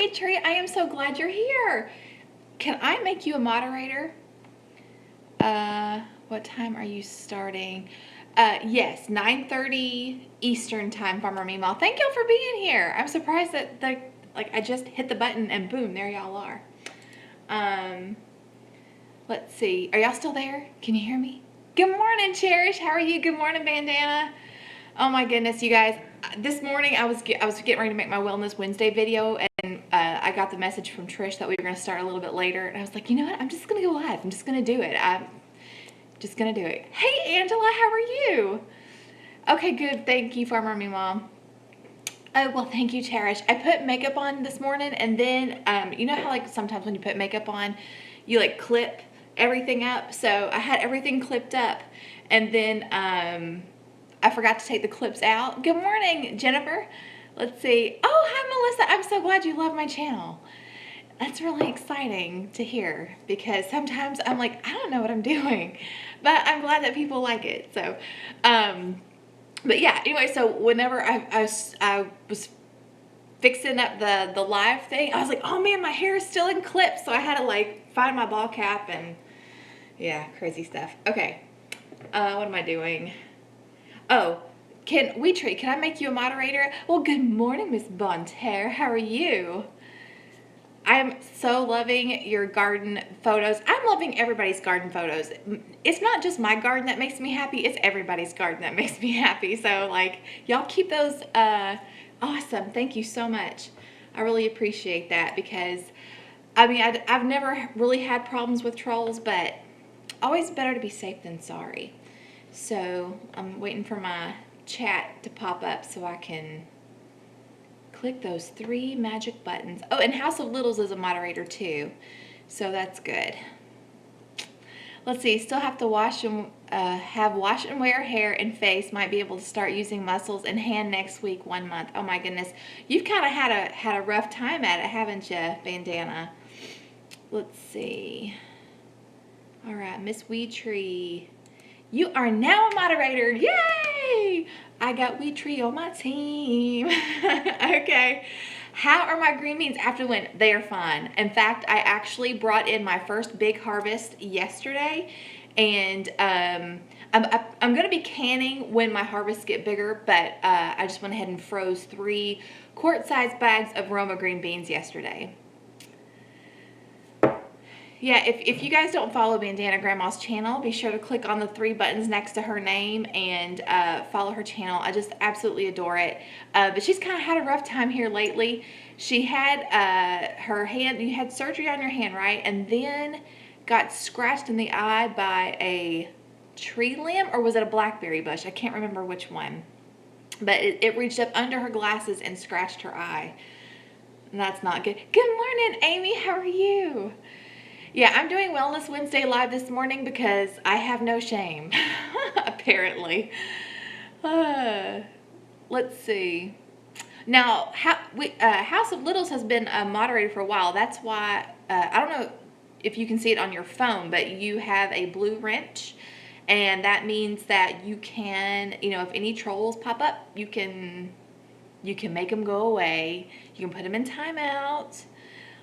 Hey Tree, I am so glad you're here. Can I make you a moderator? What time are you starting? Yes, 9:30 Eastern time, Farmer Meemaw. Thank y'all for being here. I'm surprised that I just hit the button and boom, there y'all are. Let's see. Are y'all still there? Can you hear me? Good morning, Cherish. How are you? Good morning, Bandana. Oh my goodness, you guys. This morning I was getting ready to make my Wellness Wednesday video, and I got the message from Trish that we were going to start a little bit later, and I was like, you know what? I'm just going to go live. I'm just going to do it. I'm just going to do it. Hey, Angela, how are you? Okay, good. Thank you, Farmer Me Mom. Oh, well, thank you, Cherish. I put makeup on this morning, and then, you know how, like, sometimes when you put makeup on, you, like, clip everything up? So I had everything clipped up, and then, I forgot to take the clips out. Good morning, Jennifer. Let's see. Oh, hi, Melissa. I'm so glad you love my channel. That's really exciting to hear, because sometimes I'm like, I don't know what I'm doing, but I'm glad that people like it. So, but yeah, anyway, so whenever I was fixing up the live thing, I was like, oh man, my hair is still in clips. So I had to like find my ball cap and yeah, crazy stuff. Okay. What am I doing? Oh, can I make you a moderator? Well, good morning, Miss Bonterre. How are you? I'm so loving your garden photos. I'm loving everybody's garden photos. It's not just my garden that makes me happy. It's everybody's garden that makes me happy. So, like, y'all keep those awesome. Thank you so much. I really appreciate that, because, I mean, I've never really had problems with trolls, but always better to be safe than sorry. So I'm waiting for my chat to pop up so I can click those 3 magic buttons. Oh, and House of Littles is a moderator too, so that's good. Let's see, still have to wash and wear hair and face. Might be able to start using muscles and hand next week, 1 month. Oh my goodness, you've kind of had a rough time at it, haven't you, Bandana? Let's see. All right, Miss Weed Tree. You are now a moderator. Yay! I got Wheat Tree on my team. Okay. How are my green beans after the wind? They are fine. In fact, I actually brought in my first big harvest yesterday, and I'm going to be canning when my harvests get bigger, but I just went ahead and froze 3 quart-sized bags of Roma green beans yesterday. Yeah, if you guys don't follow Bandana Grandma's channel, be sure to click on the 3 buttons next to her name and follow her channel. I just absolutely adore it. But she's kind of had a rough time here lately. She had her hand, you had surgery on your hand, right? And then got scratched in the eye by a tree limb, or was it a blackberry bush? I can't remember which one. But it reached up under her glasses and scratched her eye. And that's not good. Good morning, Amy. How are you? Yeah, I'm doing Wellness Wednesday live this morning because I have no shame, apparently. Let's see. Now, House of Littles has been moderated for a while. That's why, I don't know if you can see it on your phone, but you have a blue wrench. And that means that you can, you know, if any trolls pop up, you can make them go away. You can put them in timeout.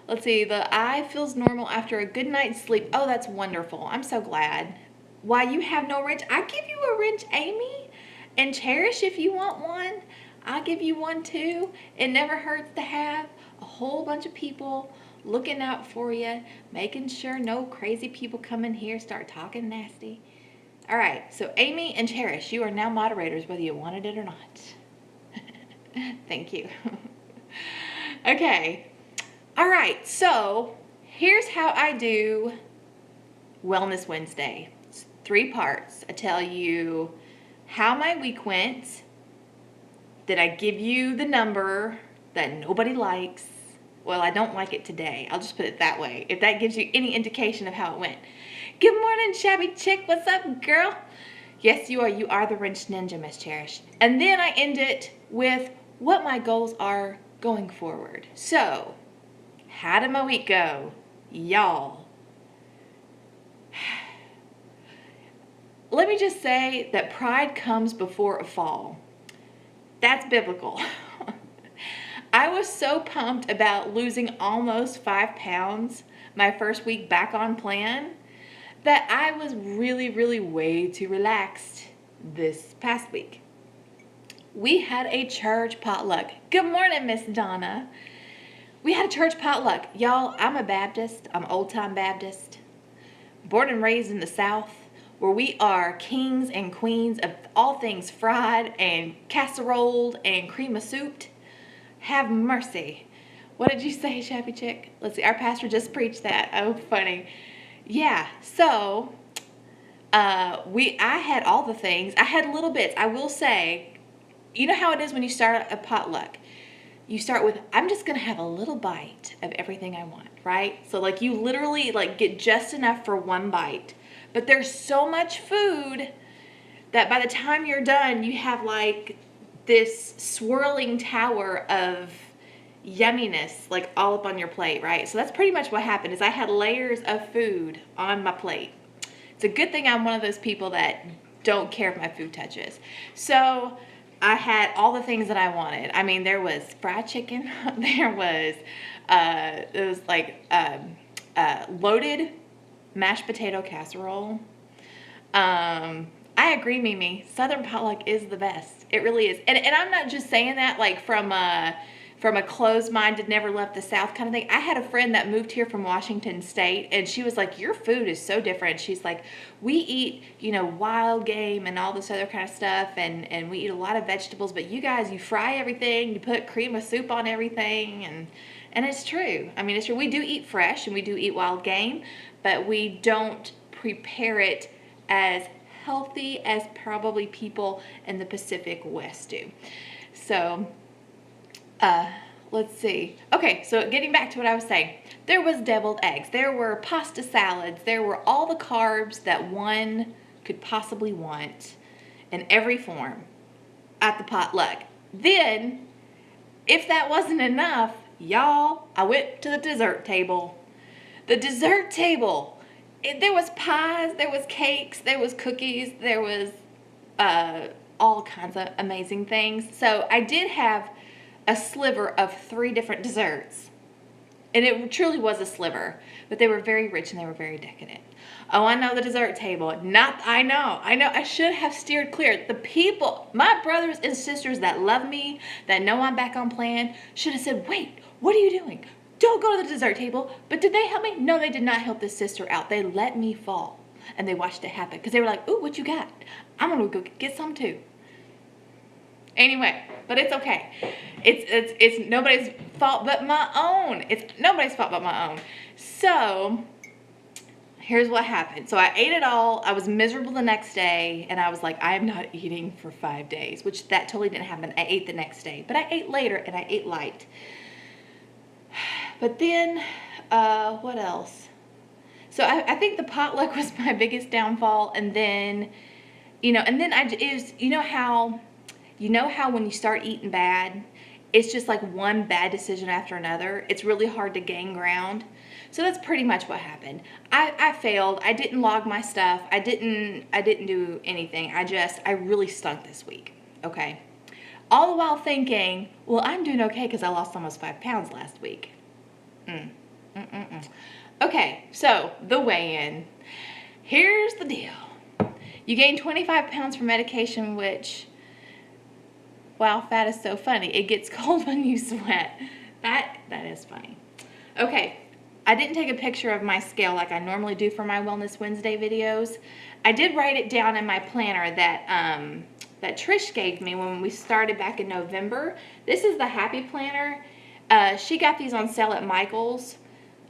Let's see, the eye feels normal after a good night's sleep. Oh, that's wonderful. I'm so glad. Why, you have no wrench? I give you a wrench, Amy. And Cherish, if you want one, I'll give you one too. It never hurts to have a whole bunch of people looking out for you, making sure no crazy people come in here start talking nasty. All right, so Amy and Cherish, you are now moderators whether you wanted it or not. Thank you. Okay. All right, so here's how I do Wellness Wednesday. It's 3 parts. I tell you how my week went. Did I give you the number that nobody likes? Well, I don't like it today. I'll just put it that way, if that gives you any indication of how it went. Good morning, Shabby Chick. What's up, girl? Yes, you are. You are the wrench ninja, Miss Cherish. And then I end it with what my goals are going forward. So, how did my week go? Y'all. Let me just say that pride comes before a fall. That's biblical. I was so pumped about losing almost 5 pounds my first week back on plan that I was really, really way too relaxed this past week. We had a church potluck. Good morning, Miss Donna. We had a church potluck. Y'all, I'm a Baptist. I'm old-time Baptist. Born and raised in the South, where we are kings and queens of all things fried and casseroled and cream of souped. Have mercy. What did you say, Shabby Chick? Let's see, our pastor just preached that. Oh, funny. Yeah, so I had all the things. I had little bits. I will say, you know how it is when you start a potluck? You start with, I'm just going to have a little bite of everything I want, right? So like you literally like get just enough for one bite. But there's so much food that by the time you're done, you have like this swirling tower of yumminess like all up on your plate, right? So that's pretty much what happened is I had layers of food on my plate. It's a good thing I'm one of those people that don't care if my food touches. So I had all the things that I wanted. I mean, there was fried chicken. There was loaded mashed potato casserole. I agree, Mimi. Southern potluck is the best. It really is. And I'm not just saying that like from a closed-minded, never left the South kind of thing. I had a friend that moved here from Washington State, and she was like, your food is so different. She's like, we eat, wild game and all this other kind of stuff, and we eat a lot of vegetables, but you guys, you fry everything, you put cream of soup on everything, and it's true. I mean, it's true. We do eat fresh, and we do eat wild game, but we don't prepare it as healthy as probably people in the Pacific West do. So, let's see. Okay, so getting back to what I was saying. There was deviled eggs. There were pasta salads. There were all the carbs that one could possibly want in every form at the potluck. Then, if that wasn't enough, y'all, I went to the dessert table. The dessert table. There was pies, there was cakes, there was cookies, there was all kinds of amazing things. So I did have a sliver of 3 different desserts. And it truly was a sliver. But they were very rich and they were very decadent. Oh, I know the dessert table. I know. I should have steered clear. The people, my brothers and sisters that love me, that know I'm back on plan, should have said, wait, what are you doing? Don't go to the dessert table. But did they help me? No, they did not help this sister out. They let me fall. And they watched it happen. Because they were like, ooh, what you got? I'm going to go get some too. Anyway, but it's okay. It's nobody's fault but my own. It's nobody's fault but my own. So, here's what happened. So I ate it all. I was miserable the next day. And I was like, I am not eating for 5 days. Which that totally didn't happen. I ate the next day. But I ate later and I ate light. But then, what else? So I think the potluck was my biggest downfall. And then, you know how when you start eating bad, it's just like one bad decision after another. It's really hard to gain ground. So that's pretty much what happened. I failed. I didn't log my stuff. I didn't do anything. I really stunk this week. Okay. All the while thinking, well, I'm doing okay because I lost almost 5 pounds last week. Okay, so the weigh-in. Here's the deal. You gain 25 pounds from medication, which, wow, fat is so funny. It gets cold when you sweat. That is funny. Okay, I didn't take a picture of my scale like I normally do for my Wellness Wednesday videos. I did write it down in my planner that Trish gave me when we started back in November. This is the Happy Planner. She got these on sale at Michael's.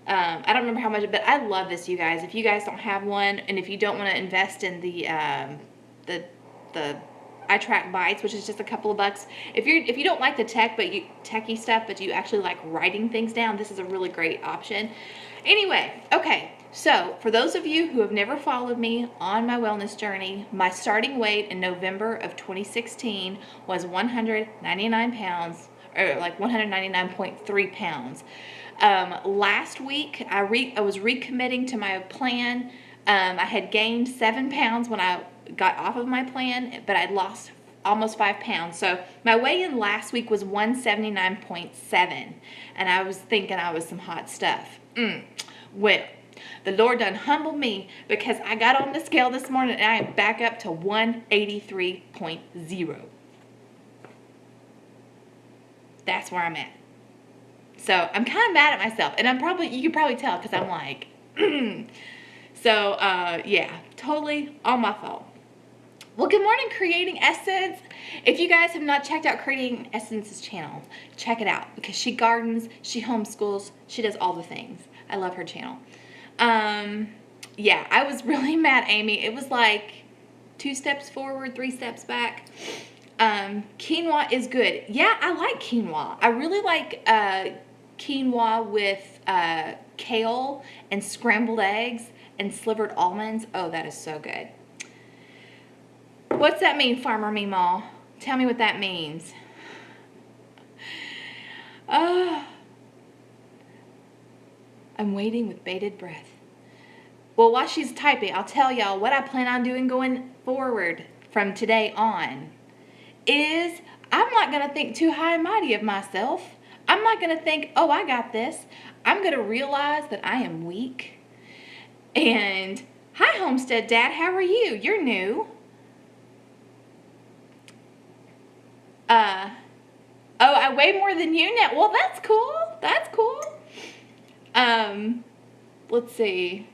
I don't remember how much, but I love this, you guys. If you guys don't have one, and if you don't want to invest in the iTrack Bites, which is just a couple of bucks. If you don't like the techie stuff, but you actually like writing things down, this is a really great option. Anyway, okay. So, for those of you who have never followed me on my wellness journey, my starting weight in November of 2016 was 199 pounds, or like 199.3 pounds. Last week, I was recommitting to my plan. I had gained 7 pounds when I got off of my plan, but I'd lost almost 5 pounds. So my weigh-in last week was 179.7, and I was thinking I was some hot stuff. Well, the Lord done humbled me, because I got on the scale this morning and I am back up to 183.0. That's where I'm at. So I'm kind of mad at myself, and you can probably tell, because I'm like, so yeah, totally all my fault. Well, good morning, Creating Essence. If you guys have not checked out Creating Essence's channel, check it out, because she gardens, she homeschools, she does all the things. I love her channel. Yeah, I was really mad, Amy. It was like 2 steps forward, 3 steps back. Quinoa is good. Yeah, I like quinoa. I really like quinoa with kale and scrambled eggs and slivered almonds. Oh, that is so good. What's that mean, Farmer Meemaw? Tell me what that means. I'm waiting with bated breath. Well, while she's typing, I'll tell y'all what I plan on doing going forward from today on is I'm not going to think too high and mighty of myself. I'm not going to think, oh, I got this. I'm going to realize that I am weak. And hi, Homestead Dad. How are you? You're new. Oh, I weigh more than you now. Well, that's cool. That's cool. Let's see.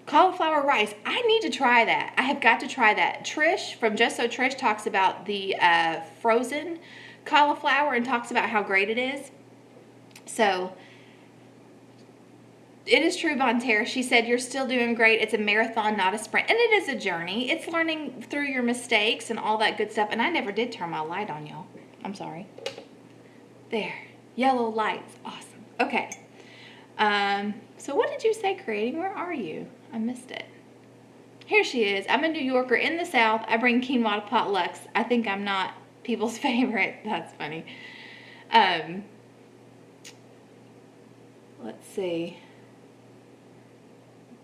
Cauliflower rice. I need to try that. I have got to try that. Trish from Just So Trish talks about the frozen cauliflower and talks about how great it is. So it is true, Von Terra. She said, you're still doing great. It's a marathon, not a sprint. And it is a journey. It's learning through your mistakes and all that good stuff. And I never did turn my light on, y'all. I'm sorry. There. Yellow lights. Awesome. Okay. So what did you say, Creating? Where are you? I missed it. Here she is. I'm a New Yorker in the South. I bring quinoa to potlucks. I think I'm not people's favorite. That's funny. Let's see.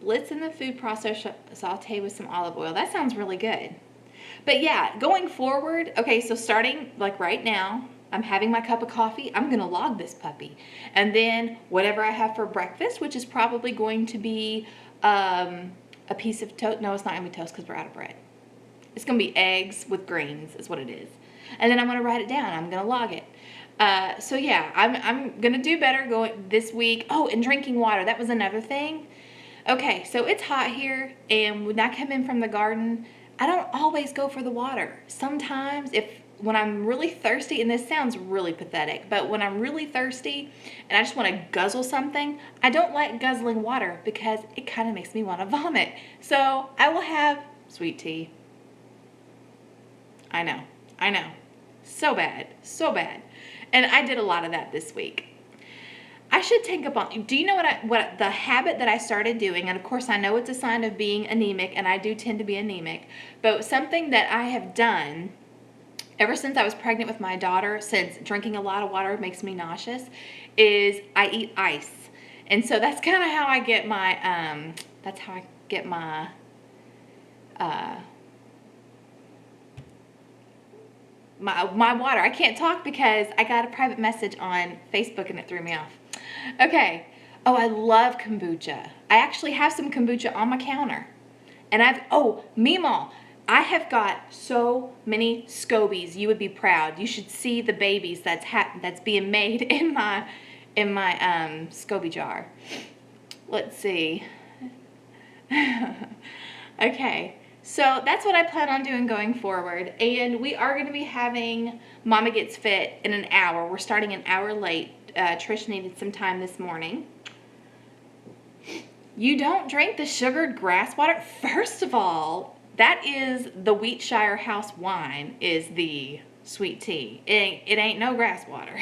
Blitz in the food processor, saute with some olive oil. That sounds really good. But yeah, going forward, okay, so starting like right now, I'm having my cup of coffee. I'm going to log this puppy. And then whatever I have for breakfast, which is probably going to be a piece of toast. No, it's not going to be toast because we're out of bread. It's going to be eggs with greens is what it is. And then I'm going to write it down. I'm going to log it. So yeah, I'm going to do better going this week. Oh, and drinking water. That was another thing. Okay, so it's hot here, and when I come in from the garden, I don't always go for the water. Sometimes when I'm really thirsty, and this sounds really pathetic, but when I'm really thirsty and I just want to guzzle something, I don't like guzzling water because it kind of makes me want to vomit. So I will have sweet tea. I know. So bad. And I did a lot of that this week. I should take up on, do you know what the habit that I started doing, and of course I know it's a sign of being anemic, and I do tend to be anemic, but something that I have done ever since I was pregnant with my daughter, since drinking a lot of water makes me nauseous, is I eat ice. And so that's kind of how I get my, my water. I can't talk because I got a private message on Facebook and it threw me off. Okay. Oh, I love kombucha. I actually have some kombucha on my counter. And Meemaw, I have got so many scobies. You would be proud. You should see the babies that's being made in my SCOBY jar. Let's see. Okay. So that's what I plan on doing going forward. And we are going to be having Mama Gets Fit in an hour. We're starting an hour late. Trish needed some time this morning. You don't drink the sugared grass water? First of all, that is the Wheatshire House wine is the sweet tea. It ain't no grass water.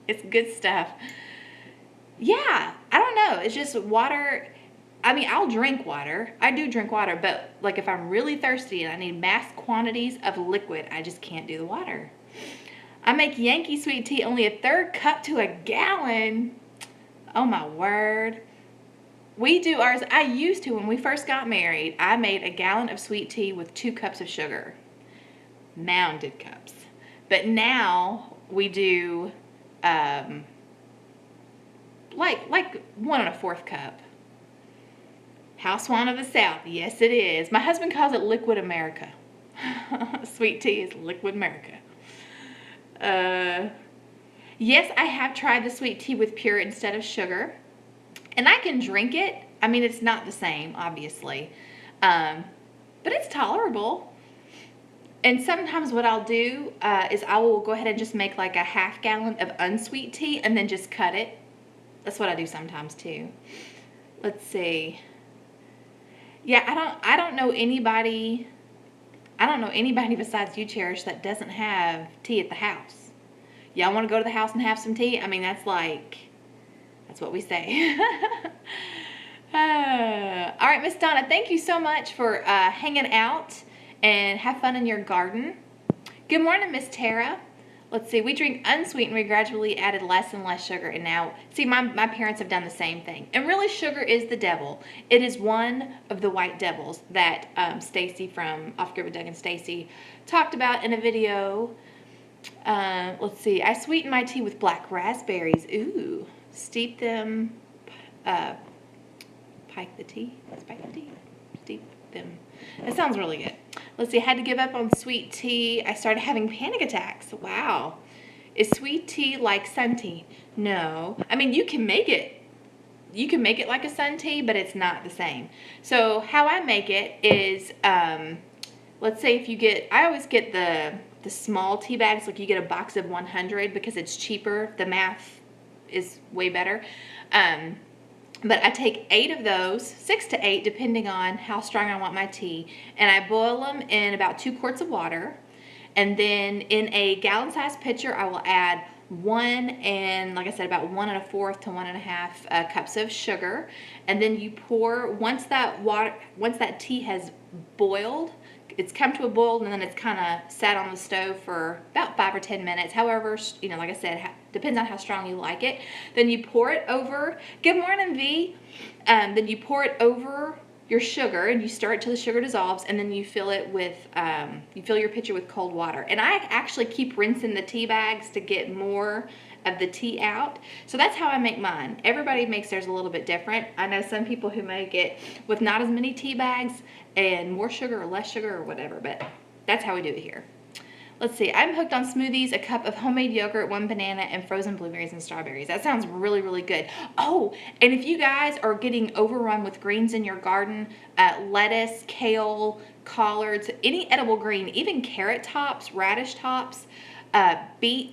It's good stuff. Yeah, I don't know. It's just water. I mean, I'll drink water. I do drink water, but like if I'm really thirsty and I need mass quantities of liquid, I just can't do the water. I make Yankee sweet tea only a third cup to a gallon. Oh my word. We do ours. I used to when we first got married. I made a gallon of sweet tea with 2 cups of sugar. mounded cups. But now we do like 1 1/4 cup. House wine of the South. Yes, it is. My husband calls it liquid America. Sweet tea is liquid America. Yes, I have tried the sweet tea with pure instead of sugar. And I can drink it. I mean, it's not the same, obviously. But it's tolerable. And sometimes what I'll do is I will go ahead and just make like a 1/2 gallon of unsweet tea and then just cut it. That's what I do sometimes too. Let's see. Yeah, I don't know anybody besides you, Cherish, that doesn't have tea at the house. Y'all want to go to the house and have some tea? I mean, that's what we say. All right, Miss Donna, thank you so much for hanging out and have fun in your garden. Good morning, Miss Tara. Let's see, we drink unsweetened. We gradually added less and less sugar, and now, see, my parents have done the same thing. And really, sugar is the devil. It is one of the white devils that Stacy from Off Grid with Doug and Stacy talked about in a video. Let's see, I sweeten my tea with black raspberries. Ooh, steep them, spike the tea, steep them. That sounds really good. Let's see, I had to give up on sweet tea. I started having panic attacks. Wow. Is sweet tea like sun tea? No. I mean, you can make it like a sun tea, but it's not the same. So how I make it is, let's say if you get, I always get the small tea bags, like you get a box of 100 because it's cheaper. The math is way better. But I take 8 of those, 6 to 8, depending on how strong I want my tea, and I boil them in about 2 quarts of water. And then in a gallon-sized pitcher, I will add 1 and, like I said, about 1 1/4 to 1 1/2 cups of sugar. And then you pour, once that tea has boiled, it's come to a boil, and then it's kind of sat on the stove for about 5 or 10 minutes. However, you know, like I said, depends on how strong you like it. Then you pour it over. Good morning, V. Then you pour it over your sugar, and you stir it till the sugar dissolves, and then you fill it with, you fill your pitcher with cold water. And I actually keep rinsing the tea bags to get more of the tea out. So that's how I make mine. Everybody makes theirs a little bit different. I know some people who make it with not as many tea bags and more sugar or less sugar or whatever, but that's how we do it here. Let's see, I'm hooked on smoothies, a cup of homemade yogurt, 1 banana, and frozen blueberries and strawberries. That sounds really, really good. Oh, and if you guys are getting overrun with greens in your garden, lettuce, kale, collards, any edible green, even carrot tops, radish tops, beet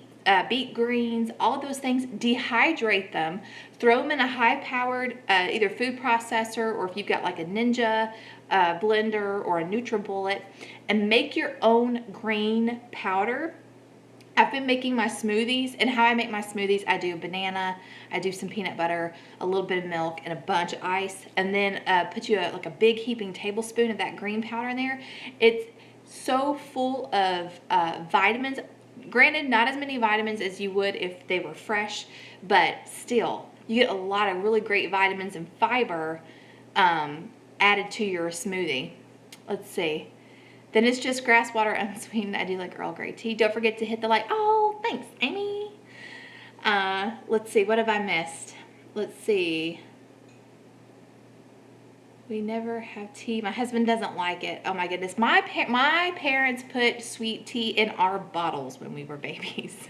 greens, all of those things, dehydrate them, throw them in a high-powered either food processor, or if you've got like a Ninja blender or a NutriBullet, and make your own green powder. I've been making my smoothies, and how I make my smoothies, I do banana, I do some peanut butter, a little bit of milk, and a bunch of ice, and then put you like a big heaping tablespoon of that green powder in there. It's so full of vitamins. Granted, not as many vitamins as you would if they were fresh, but still, you get a lot of really great vitamins and fiber added to your smoothie. Let's see. Then it's just grass water unsweetened. I do like Earl Grey tea. Don't forget to hit the like. Oh, thanks, Amy. Let's see. What have I missed? Let's see. We never have tea. My husband doesn't like it. Oh my goodness. My parents put sweet tea in our bottles when we were babies.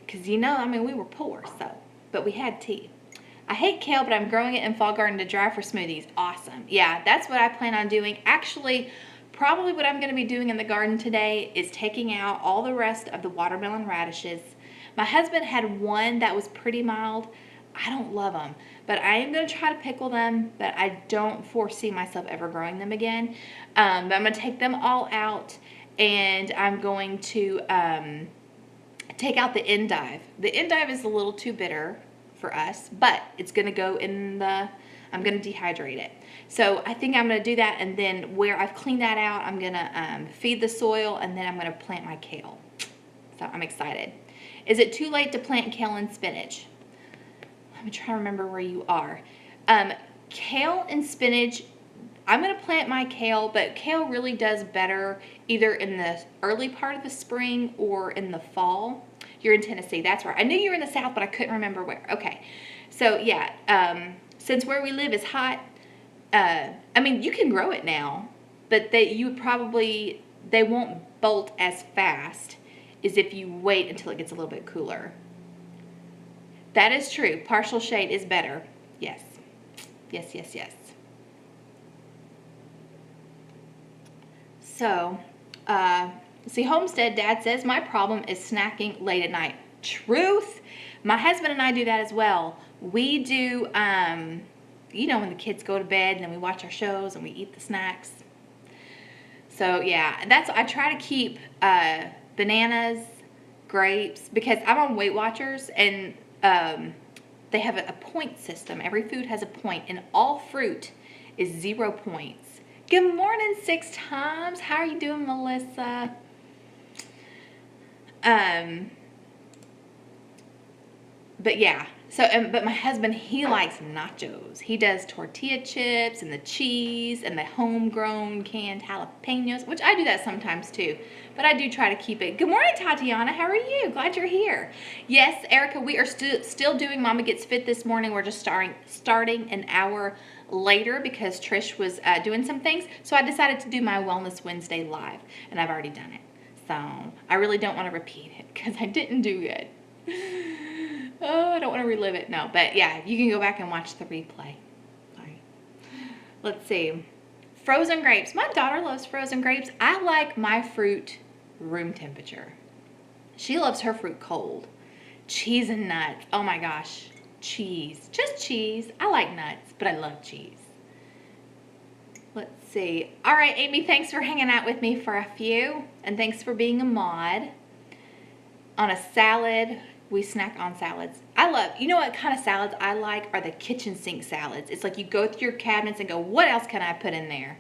Because, you know, I mean, we were poor, so. But we had tea. I hate kale, but I'm growing it in fall garden to dry for smoothies. Awesome. Yeah, that's what I plan on doing. Actually, probably what I'm going to be doing in the garden today is taking out all the rest of the watermelon radishes. My husband had one that was pretty mild. I don't love them, but I am going to try to pickle them, but I don't foresee myself ever growing them again. But I'm going to take them all out, and I'm going to take out the endive. The endive is a little too bitter for us, but it's going to go in the, I'm going to dehydrate it. So I think I'm going to do that, and then where I've cleaned that out, I'm going to feed the soil, and then I'm going to plant my kale. So I'm excited. Is it too late to plant kale and spinach? Let me try to remember where you are. Kale and spinach, I'm going to plant my kale, but kale really does better either in the early part of the spring or in the fall. You're in Tennessee, that's right. I knew you were in the South, but I couldn't remember where. Okay, so yeah, since where we live is hot, I mean, you can grow it now, but they won't bolt as fast as if you wait until it gets a little bit cooler. That is true. Partial shade is better. Yes. Yes, yes, yes. So, see, Homestead, Dad says, my problem is snacking late at night. Truth. My husband and I do that as well. We do, you know, when the kids go to bed and then we watch our shows and we eat the snacks. So, yeah, I try to keep bananas, grapes, because I'm on Weight Watchers, and they have a point system. Every food has a point, and all fruit is 0 points. Good morning, 6 times. How are you doing, Melissa? But yeah, so, but my husband, he likes nachos. He does tortilla chips and the cheese and the homegrown canned jalapenos, which I do that sometimes too. But I do try to keep it. Good morning, Tatiana. How are you? Glad you're here. Yes, Erica, we are still doing Mama Gets Fit this morning. We're just starting an hour later because Trish was doing some things. So I decided to do my Wellness Wednesday live, and I've already done it. So I really don't want to repeat it because I didn't do good. Oh, I don't want to relive it. No, but yeah, you can go back and watch the replay. Sorry. Let's see. Frozen grapes. My daughter loves frozen grapes. I like my fruit room temperature. She loves her fruit cold. Cheese and nuts. Oh my gosh. Cheese. Just cheese. I like nuts, but I love cheese. Let's see. All right, Amy, thanks for hanging out with me for a few. And thanks for being a mod. On a salad. We snack on salads. You know what kind of salads I like are the kitchen sink salads. It's like you go through your cabinets and go, what else can I put in there?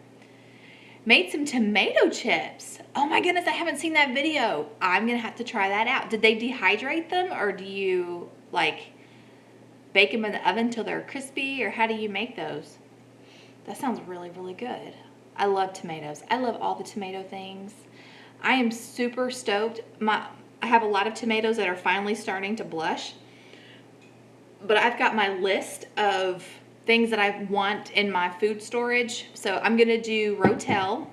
Made some tomato chips. Oh my goodness, I haven't seen that video. I'm gonna have to try that out. Did they dehydrate them, or do you like bake them in the oven till they're crispy, or how do you make those? That sounds really, really good. I love tomatoes. I love all the tomato things. I am super stoked. I have a lot of tomatoes that are finally starting to blush, but I've got my list of things that I want in my food storage. So I'm going to do Rotel.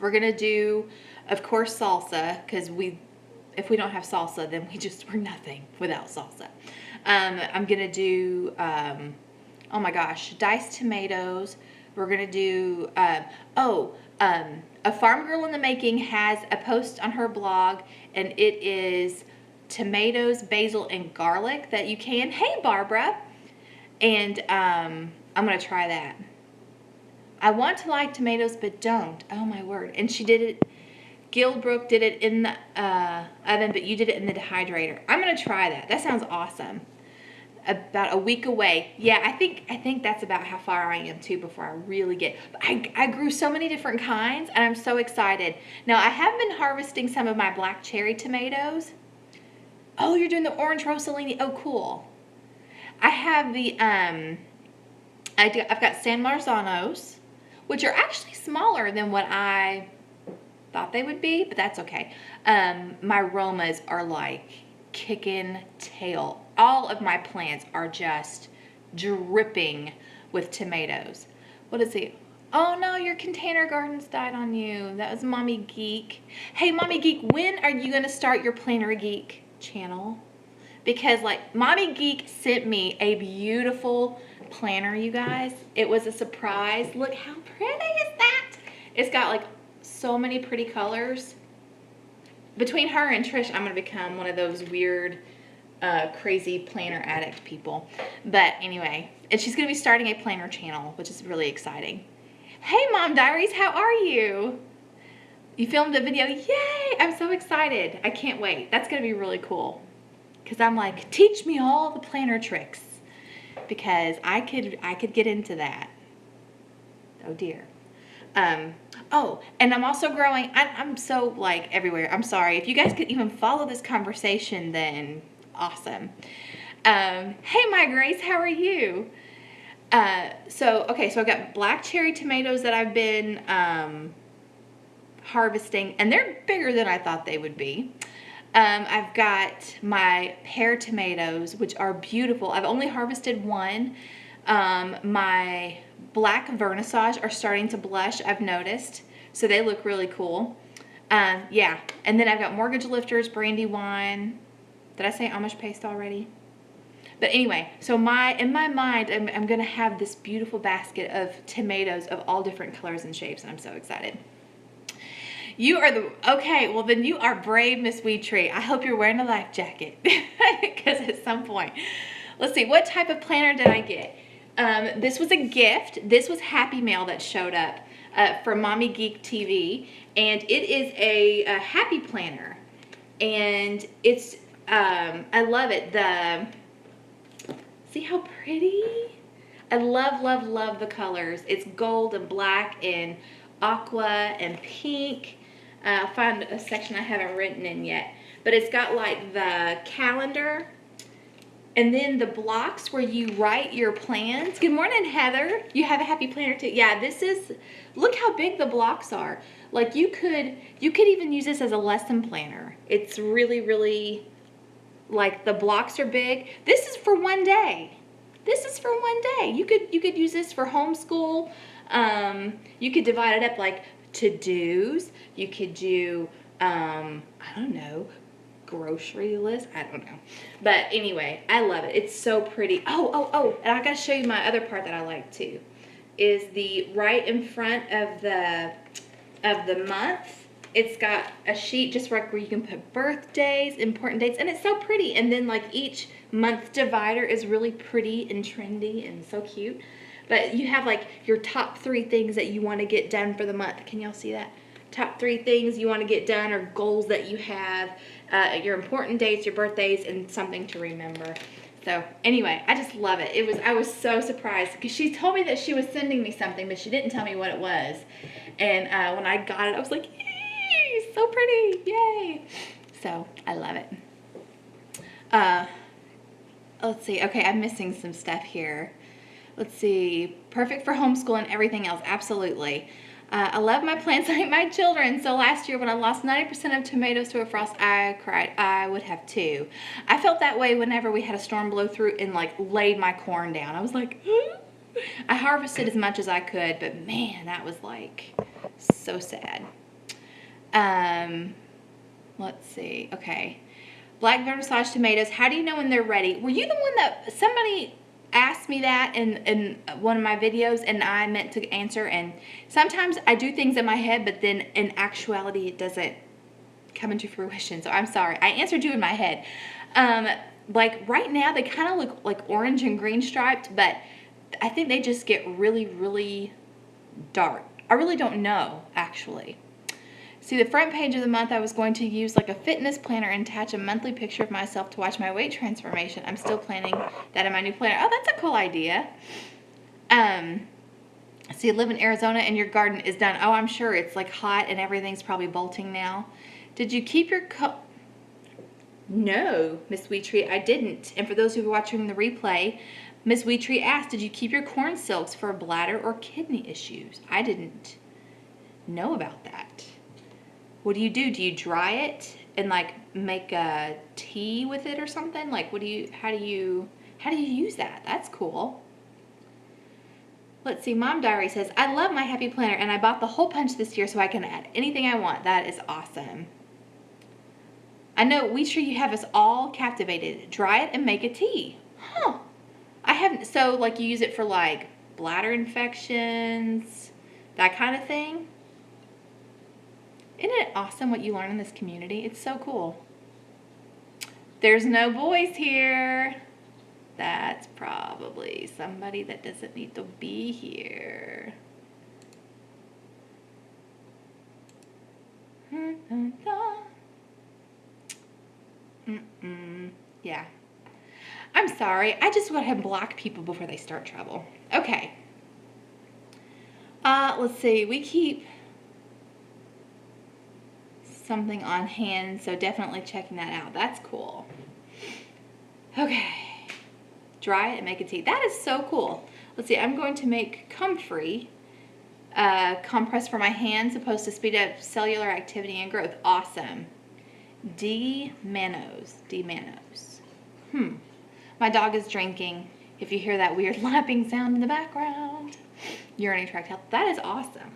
We're going to do, of course, salsa, because if we don't have salsa, then we're nothing without salsa. I'm going to do, oh my gosh, diced tomatoes. We're going to do, a Farm Girl in the Making has a post on her blog, and it is tomatoes, basil, and garlic that you can. Hey, Barbara. And I'm going to try that. I want to like tomatoes, but don't. Oh, my word. And she did it. Gilbrook did it in the oven, but you did it in the dehydrator. I'm going to try that. That sounds awesome. About a week away. Yeah, I think that's about how far I am too before I really get. I grew so many different kinds, and I'm so excited. Now I have been harvesting some of my black cherry tomatoes. Oh, you're doing the orange Rossellini. Oh, cool. I have the I've got San Marzanos, which are actually smaller than what I thought they would be, but that's okay. My Romas are like kicking tail. All of my plants are just dripping with tomatoes. What is it? Oh no, your container gardens died on you. That was Mommy Geek. Hey, Mommy Geek, when are you going to start your Planner Geek channel? Because like Mommy Geek sent me a beautiful planner, you guys. It was a surprise. Look how pretty is that? It's got like so many pretty colors. Between her and Trish, I'm going to become one of those weird crazy planner addict people. But anyway, and she's going to be starting a planner channel, which is really exciting. Hey, Mom Diaries, how are you? You filmed a video. Yay! I'm so excited. I can't wait. That's going to be really cool. Because I'm like, teach me all the planner tricks. Because I could get into that. Oh, dear. Oh, and I'm also growing. I'm so like everywhere. I'm sorry. If you guys could even follow this conversation, then awesome. Hey, my Grace, how are you? So I've got black cherry tomatoes that I've been harvesting, and they're bigger than I thought they would be. I've got my pear tomatoes, which are beautiful. I've only harvested one. My black vernissage are starting to blush, I've noticed. So they look really cool. Yeah, and then I've got mortgage lifters, brandywine. Did I say Amish paste already? But anyway, so in my mind, I'm going to have this beautiful basket of tomatoes of all different colors and shapes, and I'm so excited. You are okay, well then you are brave, Miss Weed Tree. I hope you're wearing a life jacket, because at some point. Let's see, what type of planner did I get? This was a gift. This was Happy Mail that showed up from Mommy Geek TV, and it is a happy planner, and it's, I love it. See how pretty? I love the colors. It's gold and black and aqua and pink. I'll find a section I haven't written in yet. But it's got like the calendar and then the blocks where you write your plans. Good morning, Heather. You have a happy planner too. Yeah, this is, look how big the blocks are. Like you could even use this as a lesson planner. It's really, like the blocks are big. This is for one day. This is for one day. You could use this for homeschool. You could divide it up like to-dos. You could do, I don't know, grocery list. I don't know. But anyway, I love it. It's so pretty. Oh, and I gotta show you my other part that I like too. Is the right in front of the month. It's got a sheet just where you can put birthdays, important dates, and it's so pretty. And then like each month divider is really pretty and trendy and so cute. But you have like your top 3 things that you want to get done for the month. Can y'all see that? Top 3 things you want to get done or goals that you have, your important dates, your birthdays, and something to remember. So anyway, I just love it. I was so surprised because she told me that she was sending me something, but she didn't tell me what it was. And when I got it, I was like, yay, so pretty, yay. So I love it. Let's see. Okay, I'm missing some stuff here. Let's see. Perfect for homeschool and everything else. Absolutely. I love my plants like my children. So last year when I lost 90% of tomatoes to a frost, I cried. I would have too. I felt that way whenever we had a storm blow through and like laid my corn down. I was like, I harvested as much as I could, but man, that was like so sad. Let's see. Okay. Black vernissage tomatoes. How do you know when they're ready? Were you the one that somebody asked me that in one of my videos and I meant to answer? And sometimes I do things in my head, but then in actuality it doesn't come into fruition. So I'm sorry. I answered you in my head. Like right now they kind of look like orange and green striped, but I think they just get really dark. I really don't know actually. See, the front page of the month, I was going to use like a fitness planner and attach a monthly picture of myself to watch my weight transformation. I'm still planning that in my new planner. Oh, that's a cool idea. See, you live in Arizona and your garden is done. Oh, I'm sure it's like hot and everything's probably bolting now. Did you keep your No, Miss Weetree, I didn't. And for those who are watching the replay, Miss Weetree asked, did you keep your corn silks for bladder or kidney issues? I didn't know about that. What do you do? Do you dry it and like make a tea with it or something? Like how do you use that? That's cool. Let's see, Mom Diary says, I love my happy planner and I bought the hole punch this year so I can add anything I want. That is awesome. I know, we sure you have us all captivated. Dry it and make a tea. Huh. I haven't, so like you use it for like bladder infections, that kind of thing. Isn't it awesome what you learn in this community? It's so cool. There's no voice here. That's probably somebody that doesn't need to be here. Yeah. I'm sorry. I just want to block people before they start trouble. Okay. Let's see. We keep something on hand, so definitely checking that out. That's cool. Okay. Dry it and make a tea. That is so cool. Let's see, I'm going to make comfrey compress for my hands, supposed to speed up cellular activity and growth. Awesome. D-Manos. My dog is drinking. If you hear that weird lapping sound in the background, urinary tract health. That is awesome.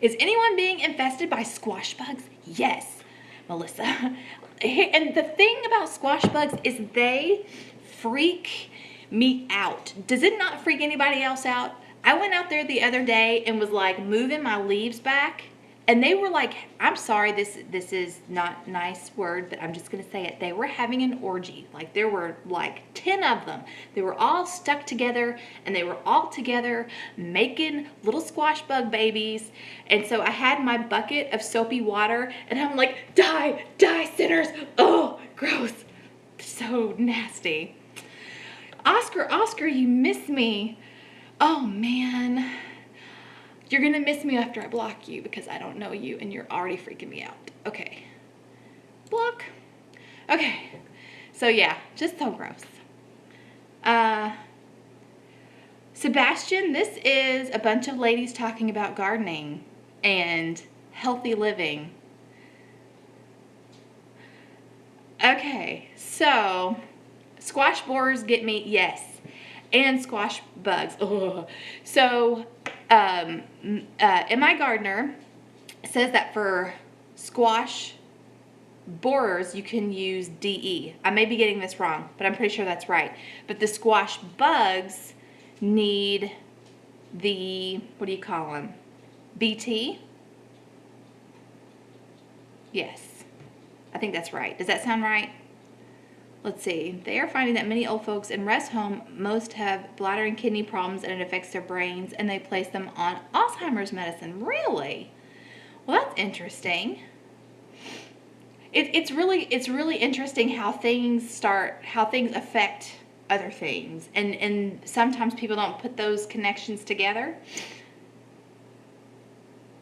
Is anyone being infested by squash bugs? Yes, Melissa. And the thing about squash bugs is they freak me out. Does it not freak anybody else out? I went out there the other day and was like moving my leaves back, and they were like, I'm sorry, this is not a nice word, but I'm just going to say it. They were having an orgy. Like, there were like 10 of them. They were all stuck together, and they were all together making little squash bug babies. And so I had my bucket of soapy water, and I'm like, die, sinners. Oh, gross. So nasty. Oscar, you miss me. Oh, man. You're going to miss me after I block you because I don't know you and you're already freaking me out. Okay. Block. Okay. So, yeah, just so gross. Sebastian, this is a bunch of ladies talking about gardening and healthy living. Okay, so squash borers get me, yes, and squash bugs. Ugh. So, in my gardener says that for squash borers you can use DE. I may be getting this wrong, but I'm pretty sure that's right. But the squash bugs need the, what do you call them? BT? Yes, I think that's right. Does that sound right? Let's see. They are finding that many old folks in rest home, most have bladder and kidney problems, and it affects their brains, and they place them on Alzheimer's medicine. Really? Well, that's interesting. It's really interesting how things affect other things, and sometimes people don't put those connections together.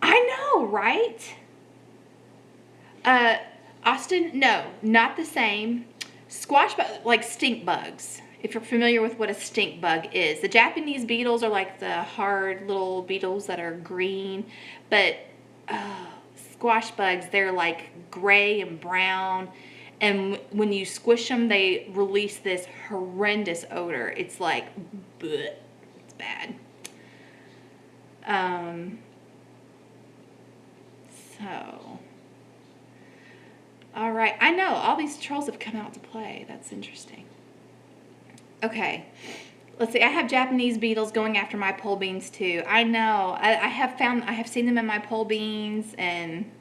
I know, right? Austin, no, not the same. Squash bug, like stink bugs, if you're familiar with what a stink bug is. The Japanese beetles are like the hard little beetles that are green, but squash bugs, they're like gray and brown, and when you squish them, they release this horrendous odor. It's like, bleh. It's bad. So... all right, I know, all these trolls have come out to play. That's interesting. Okay, let's see. I have Japanese beetles going after my pole beans too. I know. I have seen them in my pole beans. And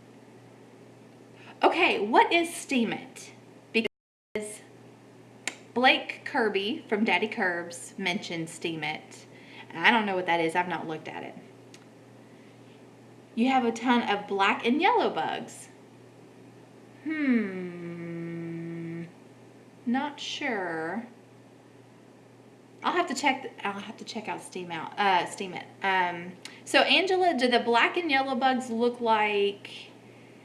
okay, what is Steam It? Because Blake Kirby from Daddy Curbs mentioned Steam It. I don't know what that is. I've not looked at it. You have a ton of black and yellow bugs. Not sure. I'll have to check out Steam It. So Angela, do the black and yellow bugs look like?